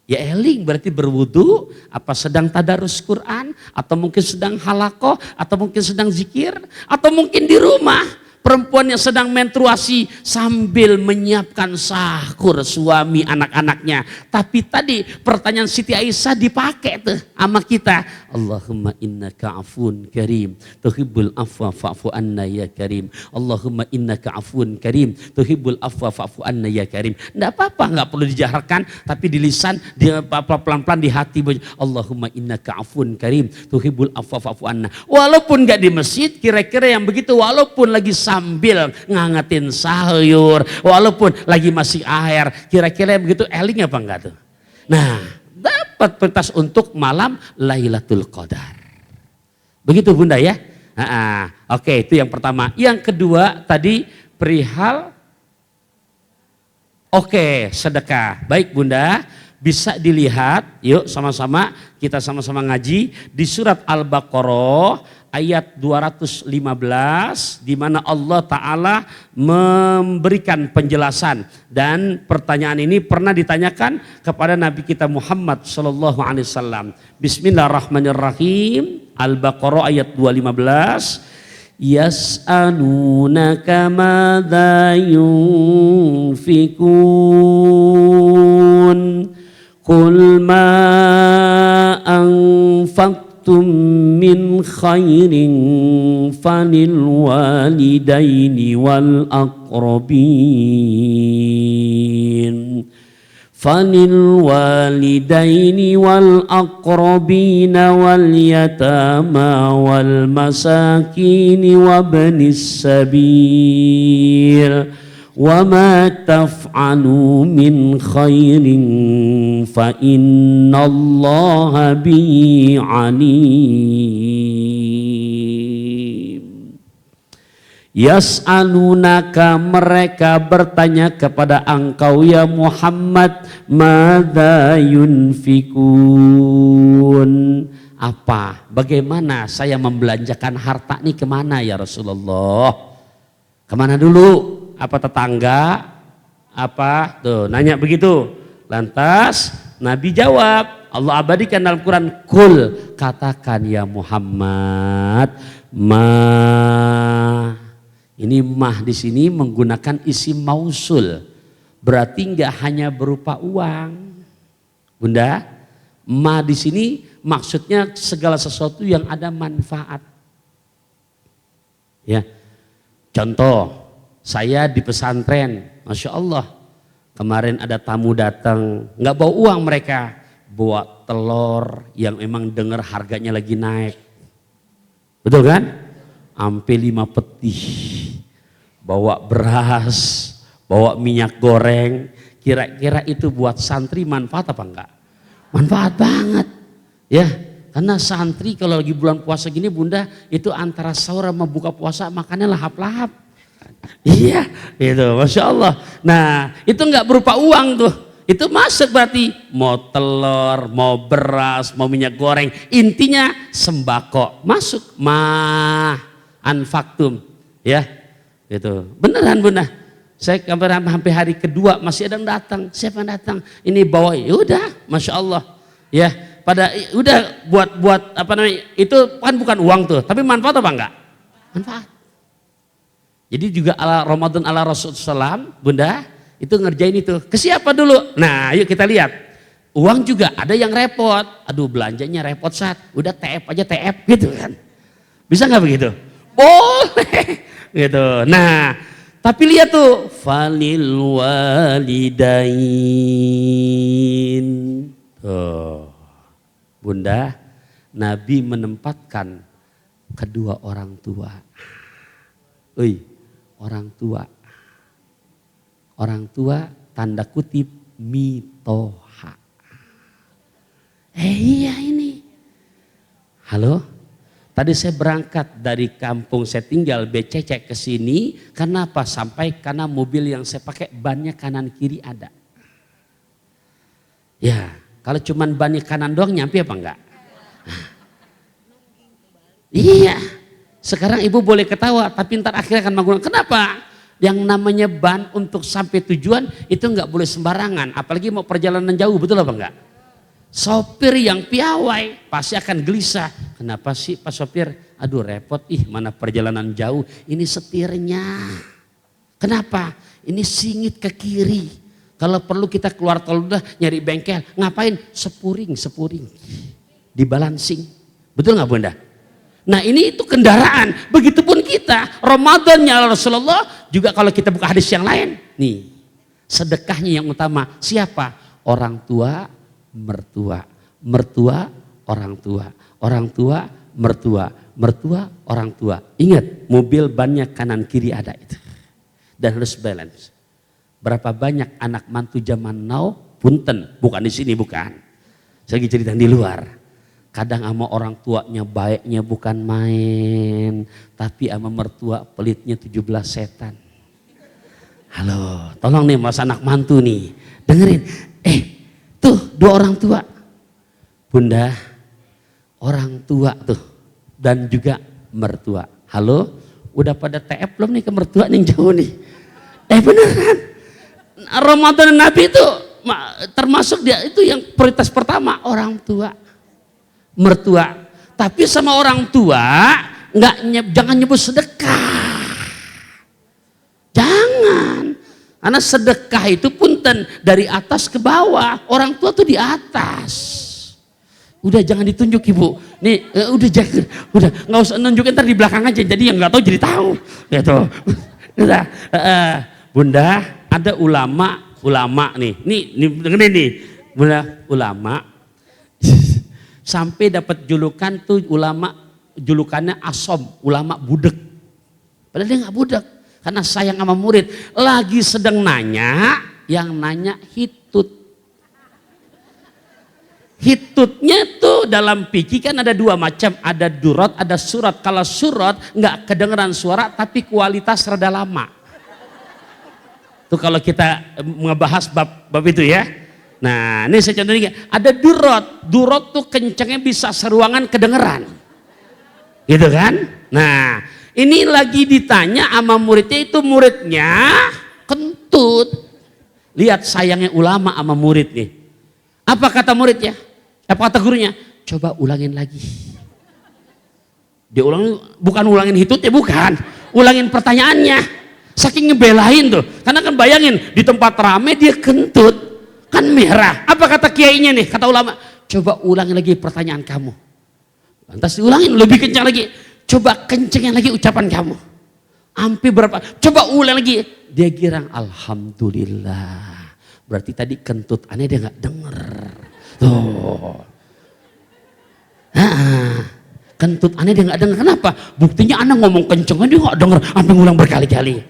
ya eling berarti berwudu, apa sedang tadarus Quran, atau mungkin sedang halaqah, atau mungkin sedang zikir, atau mungkin di rumah. Perempuan yang sedang menstruasi sambil menyiapkan sahur suami anak-anaknya. Tapi tadi pertanyaan Siti Aisyah dipakai tuh sama kita. Allahumma innaka afun karim tuhibbul afwa fa'fu anna ya karim. Allahumma innaka afun karim tuhibbul afwa fa'fu anna ya karim. Enggak apa-apa, enggak perlu dijaharkan, tapi di lisan, pelan-pelan di hati. Allahumma innaka afun karim tuhibbul afwa fa'fu anna. Walaupun enggak di masjid, kira-kira yang begitu walaupun lagi sambil ngangetin sayur, walaupun lagi masih air, kira-kira begitu eling apa enggak tuh? Nah, dapat pentas untuk malam Lailatul Qadar. Begitu Bunda ya. Oke, itu yang pertama. Yang kedua tadi perihal sedekah. Baik Bunda, bisa dilihat, yuk sama-sama kita sama-sama ngaji di surat Al-Baqarah ayat 215 di mana Allah Ta'ala memberikan penjelasan, dan pertanyaan ini pernah ditanyakan kepada Nabi kita Muhammad Sallallahu Alaihi Wasallam. Bismillahirrahmanirrahim. Al-Baqarah ayat 215. Yas'alunaka madza yunfikun qul ma anfaqtum min khairin falil walidaini wal aqrabin فللوالدين والأقربين واليتامى والمساكين وابن السبيل وما تفعلوا من خير فإن الله به عليم. Yas'alunaka, mereka bertanya kepada engkau ya Muhammad, madza yunfikun, apa, bagaimana saya membelanjakan harta ini, kemana ya Rasulullah? Kemana dulu? Apa tetangga? Apa? Tuh nanya begitu. Lantas Nabi jawab, Allah abadikan dalam Quran, kul, katakan ya Muhammad, ini mah di sini menggunakan isim mausul, berarti nggak hanya berupa uang, Bunda. Ma di sini maksudnya segala sesuatu yang ada manfaat. Ya, contoh, saya di pesantren, masya Allah, kemarin ada tamu datang, nggak bawa uang mereka, bawa telur yang emang dengar harganya lagi naik, betul kan? Ampe 5 peti, bawa beras, bawa minyak goreng. Kira-kira itu buat santri manfaat apa enggak? Manfaat banget ya, karena santri kalau lagi bulan puasa gini Bunda, itu antara sahur sama buka puasa makannya lahap-lahap. Iya itu Masya Allah. Nah itu enggak berupa uang tuh, itu masuk berarti mau telur, mau beras, mau minyak goreng, intinya sembako masuk. Anfaktum ya, gitu. Beneran Bunda, saya sampai hari kedua masih ada yang datang. Siapa yang datang? Ini bawa, udah, masya Allah ya. Pada udah buat apa namanya? Itu kan bukan uang tuh, tapi manfaat apa enggak? Manfaat. Jadi juga ala Ramadan ala Rasulullah Bunda itu ngerjain itu. Ke siapa dulu? Nah, yuk kita lihat. Uang juga ada yang repot. Aduh belanjanya repot udah TF aja TF gitu kan. Bisa nggak begitu? Boleh gitu. Nah, tapi lihat tuh, falil walidain. Tuh. Bunda, Nabi menempatkan kedua orang tua. Orang tua. Orang tua tanda kutip mitoha. Iya ini. Halo? Tadi saya berangkat dari kampung saya tinggal bececek ke sini. Kenapa? Karena mobil yang saya pakai bannya kanan kiri ada. Ya, kalau cuman bannya kanan doang nyampe apa enggak? Iya. Sekarang ibu boleh ketawa, tapi ntar akhirnya akan menggunakan. Kenapa? Yang namanya ban untuk sampai tujuan itu enggak boleh sembarangan. Apalagi mau perjalanan jauh, betul apa enggak? Sopir yang piawai pasti akan gelisah. Kenapa sih Pak Sopir? Aduh repot, mana perjalanan jauh. Ini setirnya. Kenapa? Ini singit ke kiri. Kalau perlu kita keluar tol udah nyari bengkel. Ngapain? Sepuring. Dibalancing. Betul nggak Bunda? Nah ini itu kendaraan. Begitupun kita. Ramadannya Rasulullah juga kalau kita buka hadis yang lain. Nih sedekahnya yang utama. Siapa? Orang tua. Mertua, orang tua, mertua, orang tua. Ingat, mobil bannya kanan kiri ada itu. Dan harus balance. Berapa banyak anak mantu zaman now, punten, bukan di sini bukan. Saya lagi cerita di luar. Kadang sama orang tuanya baiknya bukan main, tapi sama mertua pelitnya 17 setan. Halo, tolong nih mas anak mantu nih, dengerin. Tuh 2 orang tua. Bunda, orang tua tuh dan juga mertua. Halo, udah pada TF belum nih ke mertua nih jauh nih? Beneran. Ramadan Nabi itu termasuk dia itu yang prioritas pertama orang tua. Mertua, tapi sama orang tua jangan nyebut sedekah, jangan, karena sedekah itu punten dari atas ke bawah, orang tua tuh di atas. Udah jangan ditunjuk ibu, nih udah nggak usah nunjukin, ntar di belakang aja, jadi yang nggak tahu jadi tahu, gitu. Udah, bunda, ada ulama nih dengerin nih, bunda, ulama. Sampai dapat julukan tuh julukannya asom, ulama budek. Padahal dia nggak budek, karena sayang sama murid. Lagi sedang nanya, yang nanya hitut. Hitutnya tuh dalam fikih kan ada 2 macam, ada durat, ada surat. Kalau surat nggak kedengeran suara, tapi kualitas rada lama. Tuh kalau kita ngebahas bab itu ya. Nah ini saya contohnya, ada durot tuh kencengnya bisa seruangan kedengeran, gitu kan. Nah ini lagi ditanya sama muridnya, itu muridnya kentut. Lihat sayangnya ulama sama murid nih. Apa kata muridnya? Apa kata gurunya? Coba ulangin lagi. Dia bukan ulangin hitutnya, bukan, ulangin pertanyaannya. Saking ngebelain tuh, karena kan bayangin di tempat rame dia kentut, kan merah. Apa kata kiainya nih, kata ulama? Coba ulangi lagi pertanyaan kamu. Lantas diulangin lebih kencang lagi. Coba kencengin lagi ucapan kamu. Hampir berapa? Coba ulang lagi. Dia girang, alhamdulillah. Berarti tadi kentut aneh dia nggak denger. Tuh. Kentut aneh dia nggak denger. Kenapa? Buktinya anak ngomong kenceng dia nggak denger. Sampai ngulang berkali-kali.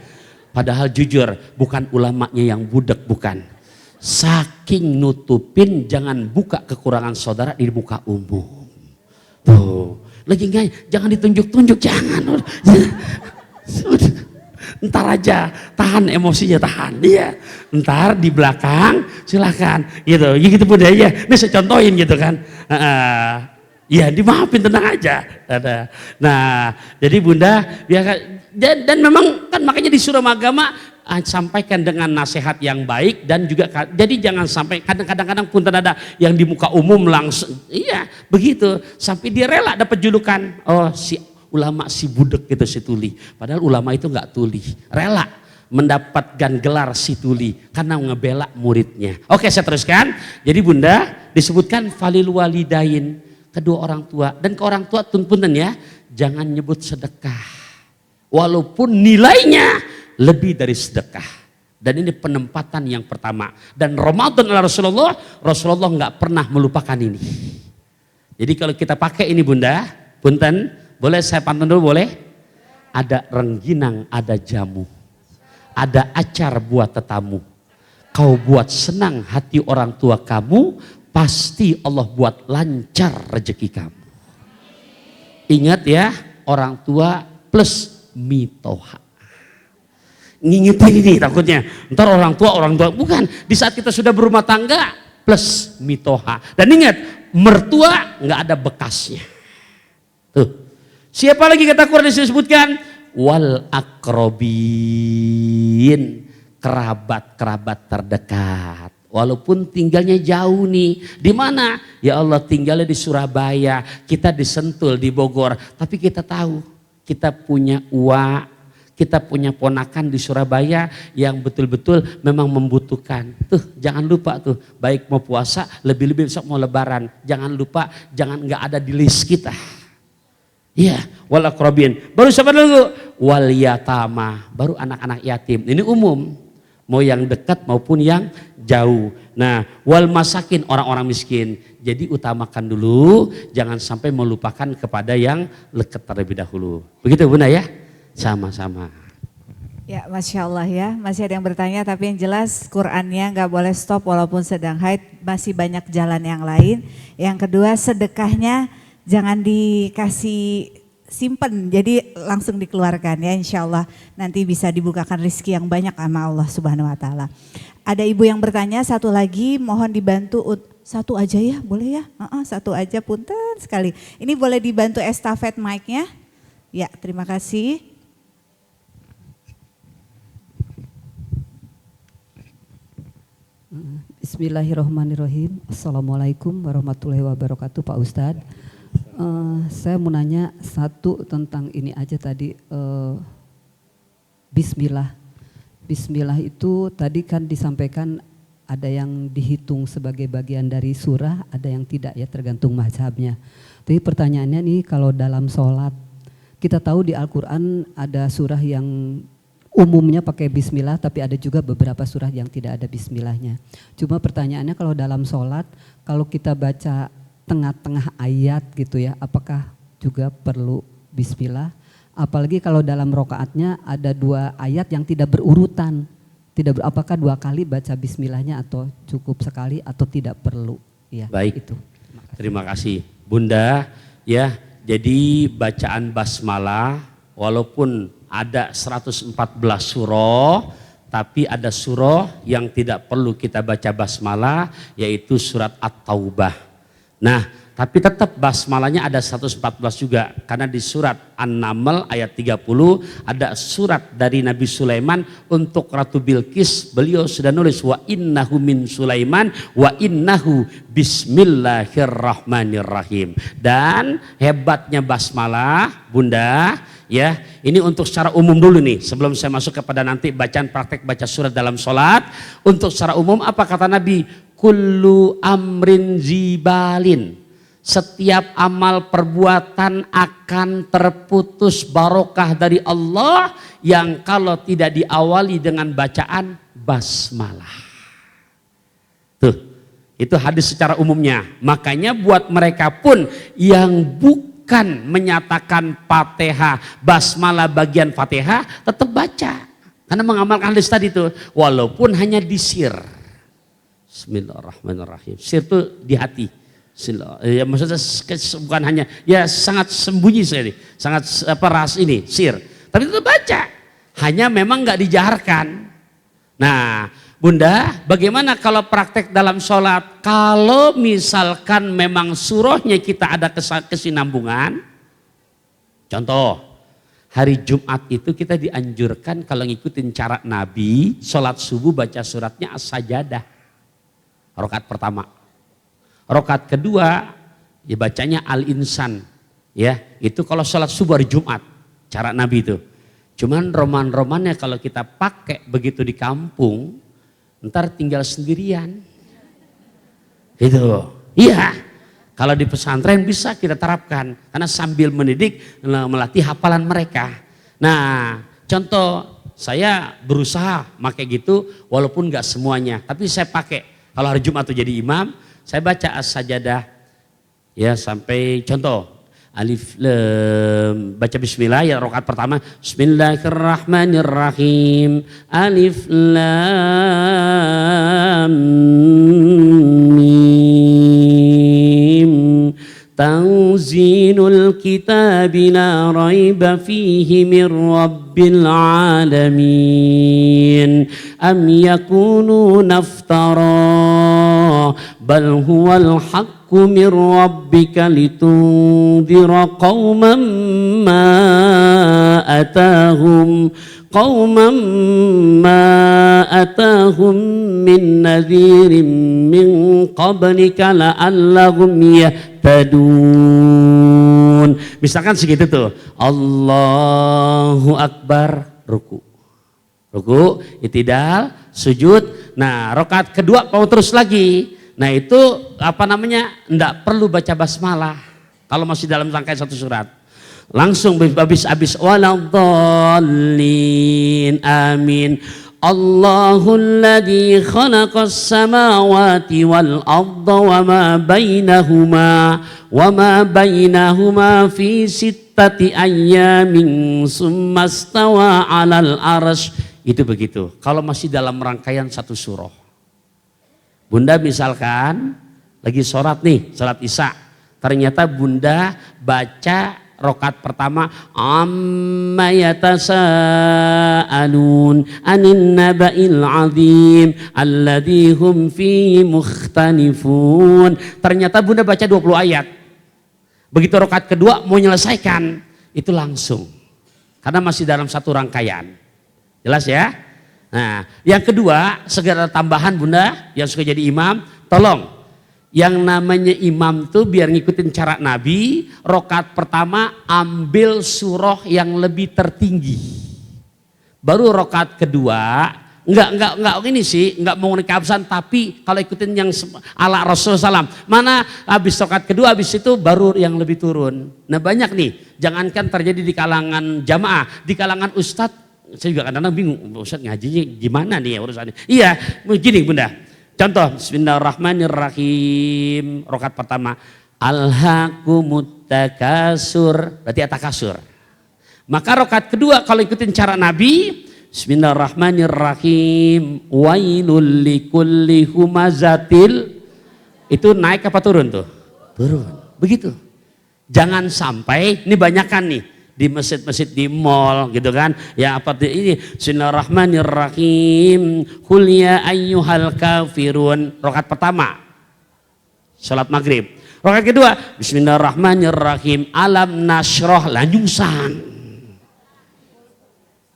Padahal jujur, bukan ulamanya yang budek, bukan. Saking nutupin, jangan buka kekurangan saudara di muka umum. Tuh, lagi nggak, jangan ditunjuk-tunjuk, jangan. Ntar aja, tahan emosinya, tahan. Iya, ntar di belakang silakan. Gitu budaya. Ini saya contohin gitu kan. Ya dimaafin, tenang aja. Nah, jadi bunda, dan memang kan makanya di surah agama sampaikan dengan nasihat yang baik, dan juga jadi jangan sampai kadang-kadang pun ada yang di muka umum langsung, iya begitu, sampai dia rela dapat julukan, oh si ulama si budek gitu, si tuli. Padahal ulama itu nggak tuli, rela mendapatkan gelar si tuli karena ngebela muridnya. Oke, saya teruskan. Jadi bunda disebutkan falil walidain, kedua orang tua, dan ke orang tua punten ya, jangan nyebut sedekah walaupun nilainya lebih dari sedekah. Dan ini penempatan yang pertama. Dan Ramadan ala Rasulullah nggak pernah melupakan ini. Jadi kalau kita pakai ini bunda, punten, boleh saya pantun dulu boleh? Ada rengginang, ada jamu, ada acar buat tetamu. Kau buat senang hati orang tua kamu, pasti Allah buat lancar rezeki kamu. Ingat ya, orang tua plus mitoha. Ngingetin ini takutnya, ntar orang tua bukan, di saat kita sudah berumah tangga plus mitoha. Dan ingat, mertua nggak ada bekasnya. Tuh, siapa lagi kata Quran disebutkan? Wal akrobin, kerabat terdekat. Walaupun tinggalnya jauh nih, di mana? Ya Allah, tinggalnya di Surabaya, kita di Sentul, di Bogor, tapi kita tahu kita punya uak, kita punya ponakan di Surabaya yang betul-betul memang membutuhkan. Tuh jangan lupa tuh, baik mau puasa, lebih-lebih besok mau lebaran. Jangan lupa, jangan nggak ada di list kita. Iya, wal akrobin. Baru siapa dulu? Wal yatama, baru anak-anak yatim. Ini umum, mau yang dekat maupun yang jauh. Nah, wal masakin, orang-orang miskin. Jadi utamakan dulu, jangan sampai melupakan kepada yang dekat terlebih dahulu. Begitu bunda ya? Sama-sama. Ya, Masya Allah ya, masih ada yang bertanya tapi yang jelas Qurannya nggak boleh stop walaupun sedang haid, masih banyak jalan yang lain. Yang kedua sedekahnya jangan dikasih simpen, jadi langsung dikeluarkan ya, insya Allah nanti bisa dibukakan rezeki yang banyak sama Allah Subhanahu Wa Taala. Ada ibu yang bertanya satu lagi, mohon dibantu satu aja ya, boleh ya? Satu aja, punten sekali. Ini boleh dibantu estafet mic-nya? Ya, terima kasih. Bismillahirrahmanirrahim. Assalamualaikum warahmatullahi wabarakatuh Pak Ustadz. Saya mau nanya satu tentang ini aja tadi, Bismillah. Bismillah itu tadi kan disampaikan ada yang dihitung sebagai bagian dari surah, ada yang tidak ya, tergantung mazhabnya. Tapi pertanyaannya nih, kalau dalam sholat, kita tahu di Al-Quran ada surah yang umumnya pakai bismillah, tapi ada juga beberapa surah yang tidak ada bismillahnya. Cuma pertanyaannya kalau dalam sholat, kalau kita baca tengah-tengah ayat gitu ya, apakah juga perlu bismillah? Apalagi kalau dalam rokaatnya ada 2 ayat yang tidak berurutan. Apakah 2 kali baca bismillahnya atau cukup sekali atau tidak perlu? Ya, baik, itu. Terima kasih Bunda. Ya, jadi bacaan basmalah walaupun ada 114 surah, tapi ada surah yang tidak perlu kita baca basmalah, yaitu surat At-Taubah. Nah, tapi tetap basmalahnya ada 114 juga, karena di surat An-Naml ayat 30 ada surat dari Nabi Sulaiman untuk Ratu Bilqis. Beliau sudah nulis wa innahu min Sulaiman wa innahu bismillahirrahmanirrahim. Dan hebatnya basmalah Bunda ya, ini untuk secara umum dulu nih sebelum saya masuk kepada nanti bacaan praktek baca surat dalam sholat. Untuk secara umum apa kata Nabi? Kullu amrin zibalin, setiap amal perbuatan akan terputus barokah dari Allah yang kalau tidak diawali dengan bacaan basmalah. Tuh, itu hadis secara umumnya. Makanya buat mereka pun yang bukan menyatakan Fatihah, basmalah bagian Fatihah tetap baca. Karena mengamalkan hadis tadi itu, walaupun hanya di sir. Bismillahirrahmanirrahim. Sir itu di hati. Ya maksudnya bukan hanya, ya sangat sembunyi sekali, sangat ras ini sir. Tapi itu baca, hanya memang nggak dijaharkan. Nah, Bunda, bagaimana kalau praktek dalam sholat? Kalau misalkan memang surahnya kita ada kesinambungan, contoh hari Jumat itu kita dianjurkan kalau ngikutin cara Nabi, sholat subuh baca suratnya As-Sajadah, rakaat pertama. Rakaat kedua ya bacanya Al-Insan, ya itu kalau sholat subuh hari Jumat, cara Nabi itu. Cuman roman-romannya kalau kita pakai begitu di kampung, ntar tinggal sendirian. Itu, iya. Kalau di pesantren bisa kita terapkan, karena sambil mendidik melatih hafalan mereka. Nah, contoh saya berusaha pakai gitu, walaupun nggak semuanya, tapi saya pakai. Kalau hari Jumat itu jadi imam, saya baca As-Sajadah, ya sampai contoh. Alif lam, baca bismillah ya rakaat pertama, bismillahirrahmanirrahim, alif lam mim, tanzilul kitabi la raiba fihi min rabbil alamin, am yakununa iftara bal huwal haqq min rabbika litundhira qauman ma atahum min nadhirin min qablika la'allahum yahtadun. Misalkan segitu tuh, Allahu Akbar, ruku, itidal, sujud. Nah, rakaat kedua mau terus lagi. Nah itu apa namanya, enggak perlu baca basmalah kalau masih dalam rangkaian satu surat, langsung habis waladhdallin amin, Allahul ladzi khalaqas samawati wal arda wa ma bainahuma fi sittati ayyamin summa stawa 'alal arsy. Itu begitu. Kalau masih dalam rangkaian satu surah. Bunda misalkan lagi sholat nih, sholat isya. Ternyata bunda baca rakaat pertama amma yatasaalun anin naba'il azim alladzi hum fihi mukhtalifun. Ternyata bunda baca 20 ayat. Begitu rakaat kedua mau menyelesaikan, itu langsung. Karena masih dalam satu rangkaian. Jelas ya? Nah, yang kedua, segera tambahan bunda yang suka jadi imam, tolong yang namanya imam tuh biar ngikutin cara Nabi, rakaat pertama ambil surah yang lebih tertinggi. Baru rakaat kedua, enggak ini sih, enggak mau keabsahan, tapi kalau ikutin yang ala Rasulullah SAW, mana habis rakaat kedua, habis itu baru yang lebih turun. Nah banyak nih, jangankan terjadi di kalangan jamaah, di kalangan ustadz, saya juga kadang-kadang bingung, ustadz ngajinya gimana nih ya urusannya. Iya, begini bunda. Contoh, bismillahirrahmanirrahim, rakaat pertama, alhaqumut takasur, berarti atakasur. Maka rakaat kedua kalau ikutin cara Nabi, bismillahirrahmanirrahim, wailul likulli humazatil, itu naik apa turun tuh? Turun, begitu. Jangan sampai, ini banyakan nih, di masjid-masjid di mall gitu kan ya apa ini bismillahirrahmanirrahim qul ya ayyuhal kafirun rakaat pertama salat maghrib, rakaat kedua bismillahirrahmanirrahim alam nasroh lanyusan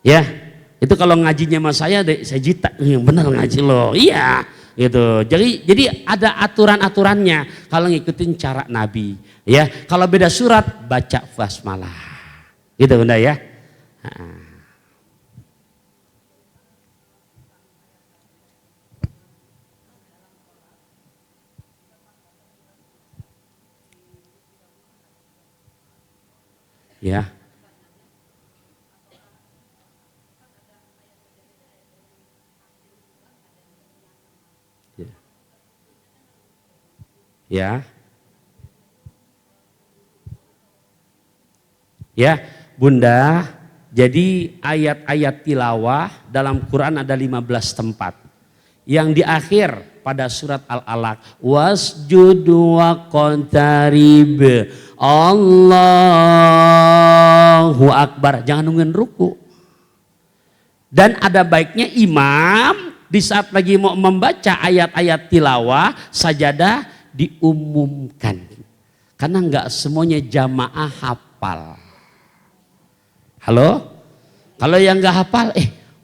ya. Itu kalau ngajinya sama saya jita yang benar ngaji loh iya gitu. Jadi ada aturan-aturannya kalau ngikutin cara Nabi ya. Kalau beda surat baca basmalah gitu bunda ya. Ya. Ya. Ya, bunda, jadi ayat-ayat tilawah dalam Quran ada 15 tempat. Yang di akhir pada surat Al-Alaq, wasjudu waqtarib, Allahu Akbar, jangan nungguin ruku. Dan ada baiknya imam di saat lagi mau membaca ayat-ayat tilawah, sajadah diumumkan. Karena enggak semuanya jamaah hafal. Halo? Kalau yang nggak hafal,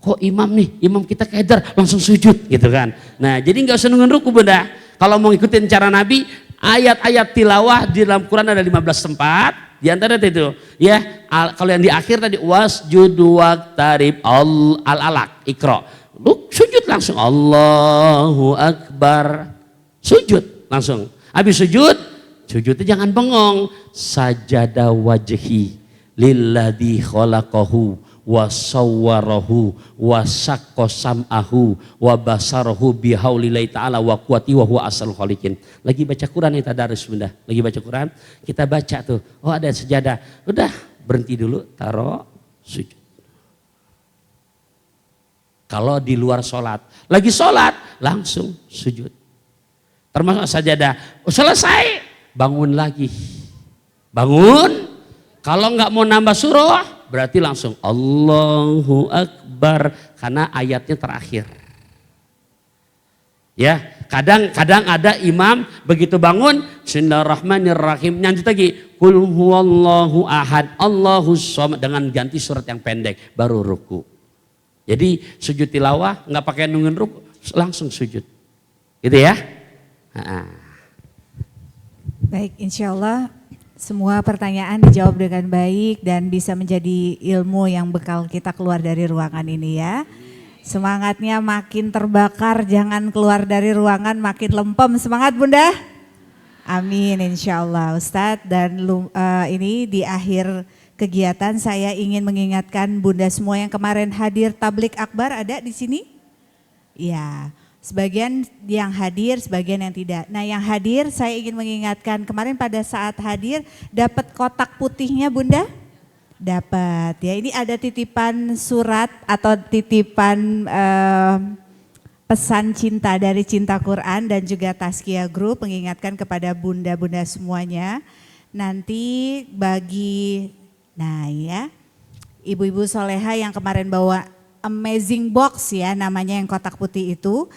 kok imam nih, imam kita keder, langsung sujud gitu kan. Nah jadi nggak usah nungguin ruku bunda. Kalau mau ngikutin cara Nabi, ayat-ayat tilawah di dalam Quran ada 15 tempat. Di antara itu ya, kalau yang di akhir tadi wasjudu waqtarib al-alaq, ikra. Lu sujud langsung Allahu Akbar. Sujud langsung. Habis sujudnya jangan bengong. Sajada wajhi lilladzi khalaqahu wa sawwarahu wa saqqa sam'ahu wa basarahu bihaulillahi ta'ala wa quwwati wa huwa asal khaliqin. Lagi baca Quran nih tadarus bunda. Lagi baca Quran, kita baca tuh. Oh ada sejadah. Udah, berhenti dulu, taruh, sujud. Kalau di luar sholat, lagi sholat langsung sujud. Termasuk sajadah. Oh, selesai, bangun lagi. Bangun. Kalau nggak mau nambah surah, berarti langsung Allahu Akbar karena ayatnya terakhir. Ya, kadang ada imam begitu bangun, bismillahirrahmanirrahim, lanjut lagi, qul huwallahu ahad, Allahus shomad dengan ganti surat yang pendek, baru ruku. Jadi sujud tilawah nggak pakai nungguin ruku, langsung sujud, gitu ya. Baik, insya Allah semua pertanyaan dijawab dengan baik dan bisa menjadi ilmu yang bekal kita keluar dari ruangan ini ya. Semangatnya makin terbakar, jangan keluar dari ruangan makin lempem. Semangat bunda. Amin insya Allah Ustadz. Dan ini di akhir kegiatan, saya ingin mengingatkan Bunda semua yang kemarin hadir tablik akbar, ada di sini? Ya, sebagian yang hadir, sebagian yang tidak. Nah, yang hadir saya ingin mengingatkan, kemarin pada saat hadir dapat kotak putihnya Bunda? Dapat ya, ini ada titipan surat atau titipan pesan cinta dari Cinta Quran dan juga Tazkiyah Group, mengingatkan kepada bunda-bunda semuanya. Nanti bagi, nah ya, ibu-ibu soleha yang kemarin bawa amazing box ya namanya, yang kotak putih itu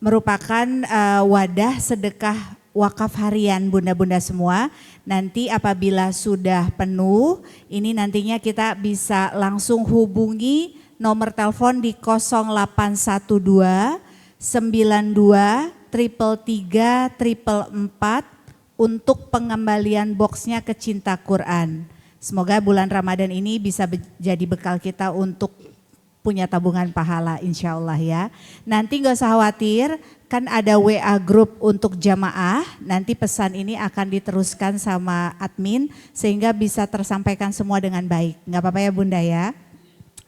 merupakan wadah sedekah wakaf harian bunda-bunda semua. Nanti apabila sudah penuh, ini nantinya kita bisa langsung hubungi nomor telepon di 0812 92 333 444 untuk pengembalian boxnya ke Cinta Quran. Semoga bulan Ramadan ini bisa jadi bekal kita untuk punya tabungan pahala, insya Allah ya. Nanti gak usah khawatir, kan ada WA group untuk jamaah, nanti pesan ini akan diteruskan sama admin sehingga bisa tersampaikan semua dengan baik. Gak apa-apa ya Bunda ya.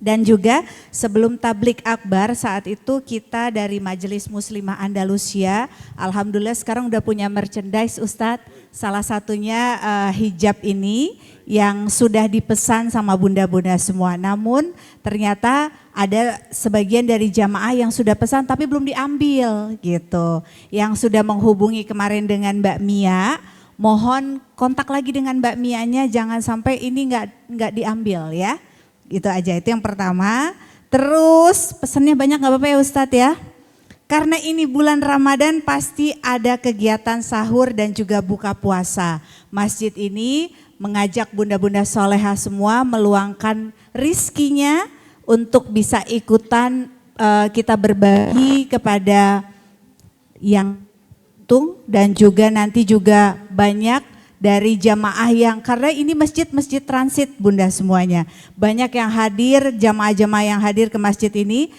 Dan juga sebelum tablik akbar saat itu kita dari Majelis Muslimah Andalusia, alhamdulillah sekarang udah punya merchandise Ustadz. Salah satunya hijab ini yang sudah dipesan sama bunda-bunda semua. Namun ternyata ada sebagian dari jamaah yang sudah pesan tapi belum diambil gitu. Yang sudah menghubungi kemarin dengan Mbak Mia, mohon kontak lagi dengan Mbak Mianya, jangan sampai ini nggak diambil ya. Gitu aja, itu yang pertama. Terus pesannya banyak gak apa-apa ya Ustadz ya. Karena ini bulan Ramadan pasti ada kegiatan sahur dan juga buka puasa. Masjid ini mengajak bunda-bunda soleha semua meluangkan rizkinya untuk bisa ikutan kita berbagi kepada yang untung, dan juga nanti juga banyak dari jamaah yang, karena ini masjid transit bunda semuanya. Banyak yang hadir, jamaah-jamaah yang hadir ke masjid ini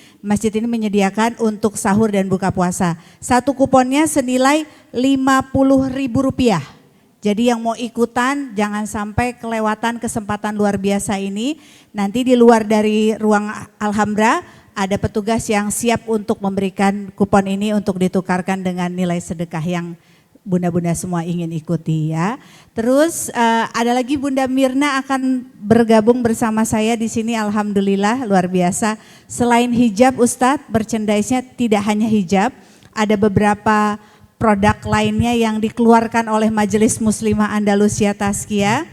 menyediakan untuk sahur dan buka puasa. Satu kuponnya senilai Rp50.000. Jadi yang mau ikutan jangan sampai kelewatan kesempatan luar biasa ini. Nanti di luar dari ruang Alhambra ada petugas yang siap untuk memberikan kupon ini untuk ditukarkan dengan nilai sedekah yang bunda-bunda semua ingin ikuti ya. Terus ada lagi Bunda Mirna akan bergabung bersama saya di sini, alhamdulillah luar biasa. Selain hijab Ustadz, merchandise-nya tidak hanya hijab, ada beberapa produk lainnya yang dikeluarkan oleh Majelis Muslimah Andalusia Tazkiyah.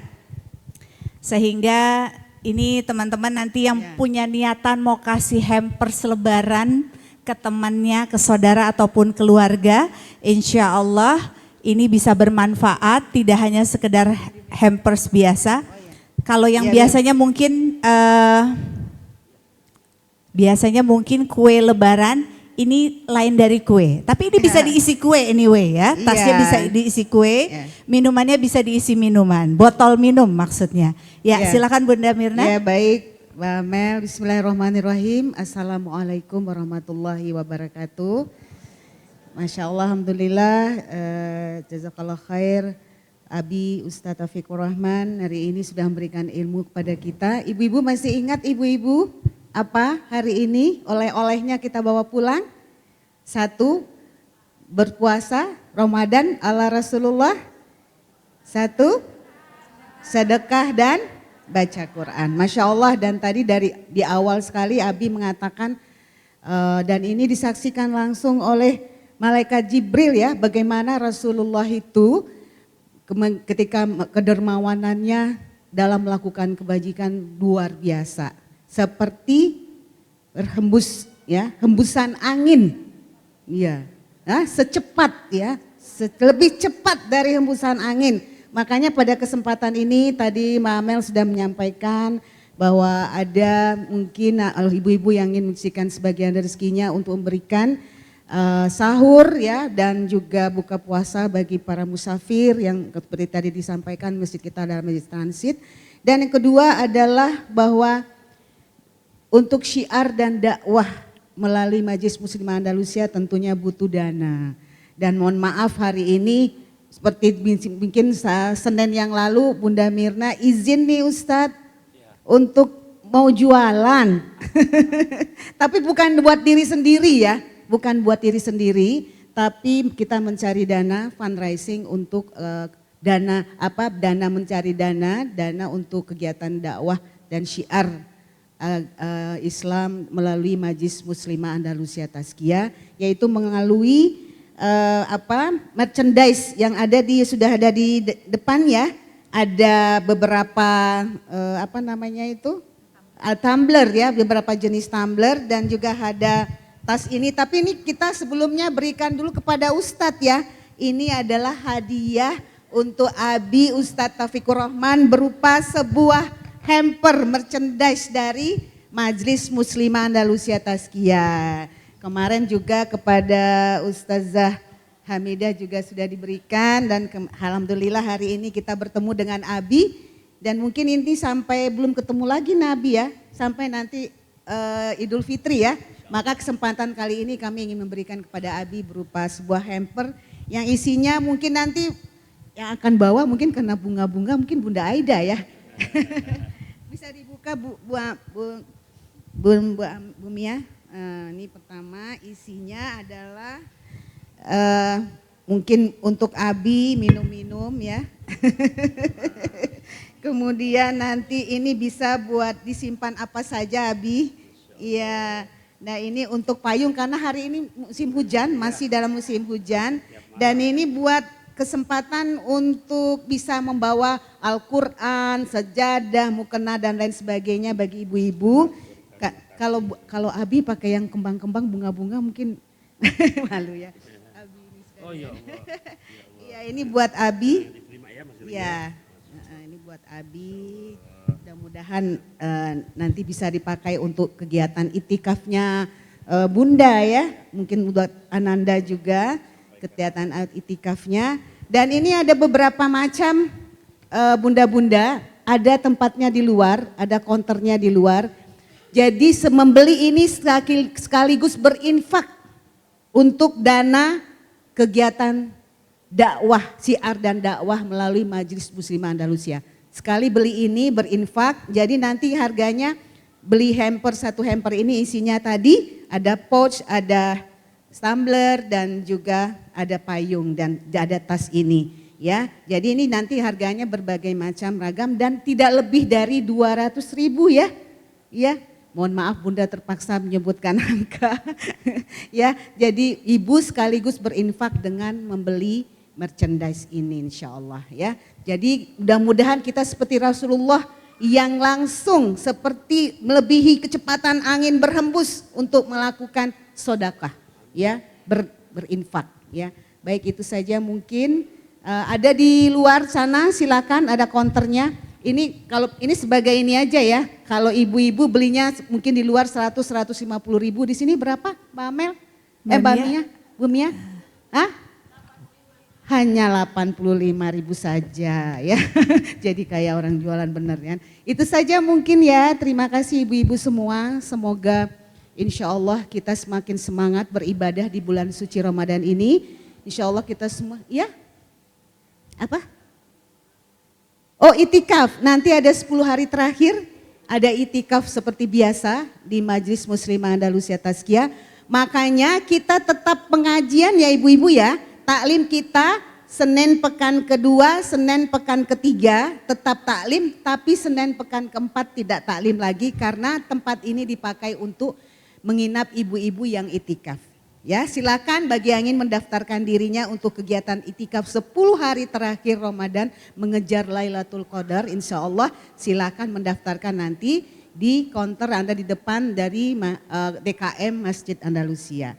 Sehingga ini teman-teman nanti yang punya niatan mau kasih hampers lebaran ke temannya, ke saudara ataupun keluarga, insya Allah ini bisa bermanfaat, tidak hanya sekedar hampers biasa. Kalau yang biasanya mungkin kue lebaran, ini lain dari kue. Tapi ini bisa diisi kue anyway ya. Tasnya bisa diisi kue, minumannya bisa diisi minuman, botol minum maksudnya. Ya, silakan Bunda Mirna. Ya baik, Mbak Mel, bismillahirrahmanirrahim. Assalamualaikum warahmatullahi wabarakatuh. Masya Allah, alhamdulillah, jazakallah khair. Abi Ustadz Taufikur Rahman hari ini sudah memberikan ilmu kepada kita. Ibu-ibu masih ingat ibu-ibu apa hari ini oleh-olehnya kita bawa pulang? Satu, berpuasa Ramadan ala Rasulullah. Satu, sedekah dan baca Quran. Masya Allah, dan tadi di awal sekali Abi mengatakan dan ini disaksikan langsung oleh Malaikat Jibril ya, bagaimana Rasulullah itu ketika kedermawanannya dalam melakukan kebajikan luar biasa. Seperti berhembus ya, hembusan angin. Ya. Nah, secepat ya, lebih cepat dari hembusan angin. Makanya pada kesempatan ini tadi Mbak Amel sudah menyampaikan bahwa ada mungkin ibu-ibu yang ingin menyisihkan sebagian rezekinya untuk memberikan sahur ya, dan juga buka puasa bagi para musafir yang seperti tadi disampaikan masjid kita adalah masjid transit. Dan yang kedua adalah bahwa untuk syiar dan dakwah melalui Majelis Muslimah Andalusia tentunya butuh dana. Dan mohon maaf hari ini seperti mungkin Senin yang lalu Bunda Mirna izin nih Ustadz untuk mau jualan. Tapi bukan buat diri sendiri ya, bukan buat diri sendiri, tapi kita mencari dana fundraising untuk dana mencari dana untuk kegiatan dakwah dan syiar Islam melalui Majlis Muslimah Andalusia Tazkiyah, yaitu melalui merchandise yang sudah ada di depan ya. Ada beberapa tumbler ya, beberapa jenis tumbler dan juga ada tas ini. Tapi ini kita sebelumnya berikan dulu kepada Ustadz ya. Ini adalah hadiah untuk Abi Ustadz Taufikur Rahman berupa sebuah hamper merchandise dari Majlis Muslimah Andalusia Tazkiyah. Kemarin juga kepada Ustazah Hamidah juga sudah diberikan dan alhamdulillah hari ini kita bertemu dengan Abi dan mungkin ini sampai belum ketemu lagi Nabi ya, sampai nanti Idul Fitri ya. Maka kesempatan kali ini kami ingin memberikan kepada Abi berupa sebuah hamper yang isinya mungkin nanti yang akan bawa mungkin kena bunga-bunga mungkin Bunda Aida ya. Bisa dibuka Bu Mia. Ini pertama isinya adalah mungkin untuk Abi minum-minum ya. Kemudian nanti ini bisa buat disimpan apa saja Abi. Iya. Nah ini untuk payung karena hari ini musim hujan, masih dalam musim hujan. Dan ini buat kesempatan untuk bisa membawa Al-Quran, sejadah, mukena dan lain sebagainya bagi ibu-ibu. Kalau Abi pakai yang kembang-kembang bunga-bunga mungkin malu ya. Abi ini oh ya Allah. Iya ini buat Abi. Ya, ini buat Abi. Mudah-mudahan nanti bisa dipakai untuk kegiatan itikafnya Bunda ya. Mungkin buat Ananda juga kegiatan itikafnya. Dan ini ada beberapa macam bunda-bunda. Ada tempatnya di luar, ada counternya di luar. Jadi membeli ini sekaligus berinfak untuk dana kegiatan dakwah, syiar dan dakwah melalui Majlis Muslimah Andalusia. Sekali beli ini berinfak, jadi nanti harganya beli hamper, satu hamper ini isinya tadi ada pouch, ada tumbler dan juga ada payung dan ada tas ini ya. Jadi ini nanti harganya berbagai macam ragam dan tidak lebih dari 200.000 ya. Ya. Mohon maaf Bunda terpaksa menyebutkan angka ya. Jadi ibu sekaligus berinfak dengan membeli merchandise ini insya Allah ya. Jadi mudah-mudahan kita seperti Rasulullah yang langsung seperti melebihi kecepatan angin berhembus untuk melakukan sedekah ya, berinfak ya. Baik itu saja mungkin ada di luar sana silakan ada counternya. Ini kalau ini sebagai ini aja ya. Kalau ibu-ibu belinya mungkin di luar 100-150 ribu, di sini berapa Mbak Amel? Mbak Mia? Bu Mia? Hah? Hanya 85.000 saja ya. Jadi kayak orang jualan bener kan. Itu saja mungkin ya. Terima kasih ibu-ibu semua. Semoga insya Allah kita semakin semangat beribadah di bulan suci Ramadan ini. Insya Allah kita semua, ya? Apa? Oh itikaf, nanti ada 10 hari terakhir, ada itikaf seperti biasa di Majlis Muslimah Andalusia Tazkiyah. Makanya kita tetap pengajian ya ibu-ibu ya, taklim kita Senin pekan kedua, Senin pekan ketiga tetap taklim, tapi Senin pekan keempat tidak taklim lagi karena tempat ini dipakai untuk menginap ibu-ibu yang itikaf. Ya, silakan bagi yang ingin mendaftarkan dirinya untuk kegiatan itikaf 10 hari terakhir Ramadan mengejar Lailatul Qadar, insya Allah silakan mendaftarkan nanti di counter Anda di depan dari DKM Masjid Andalusia.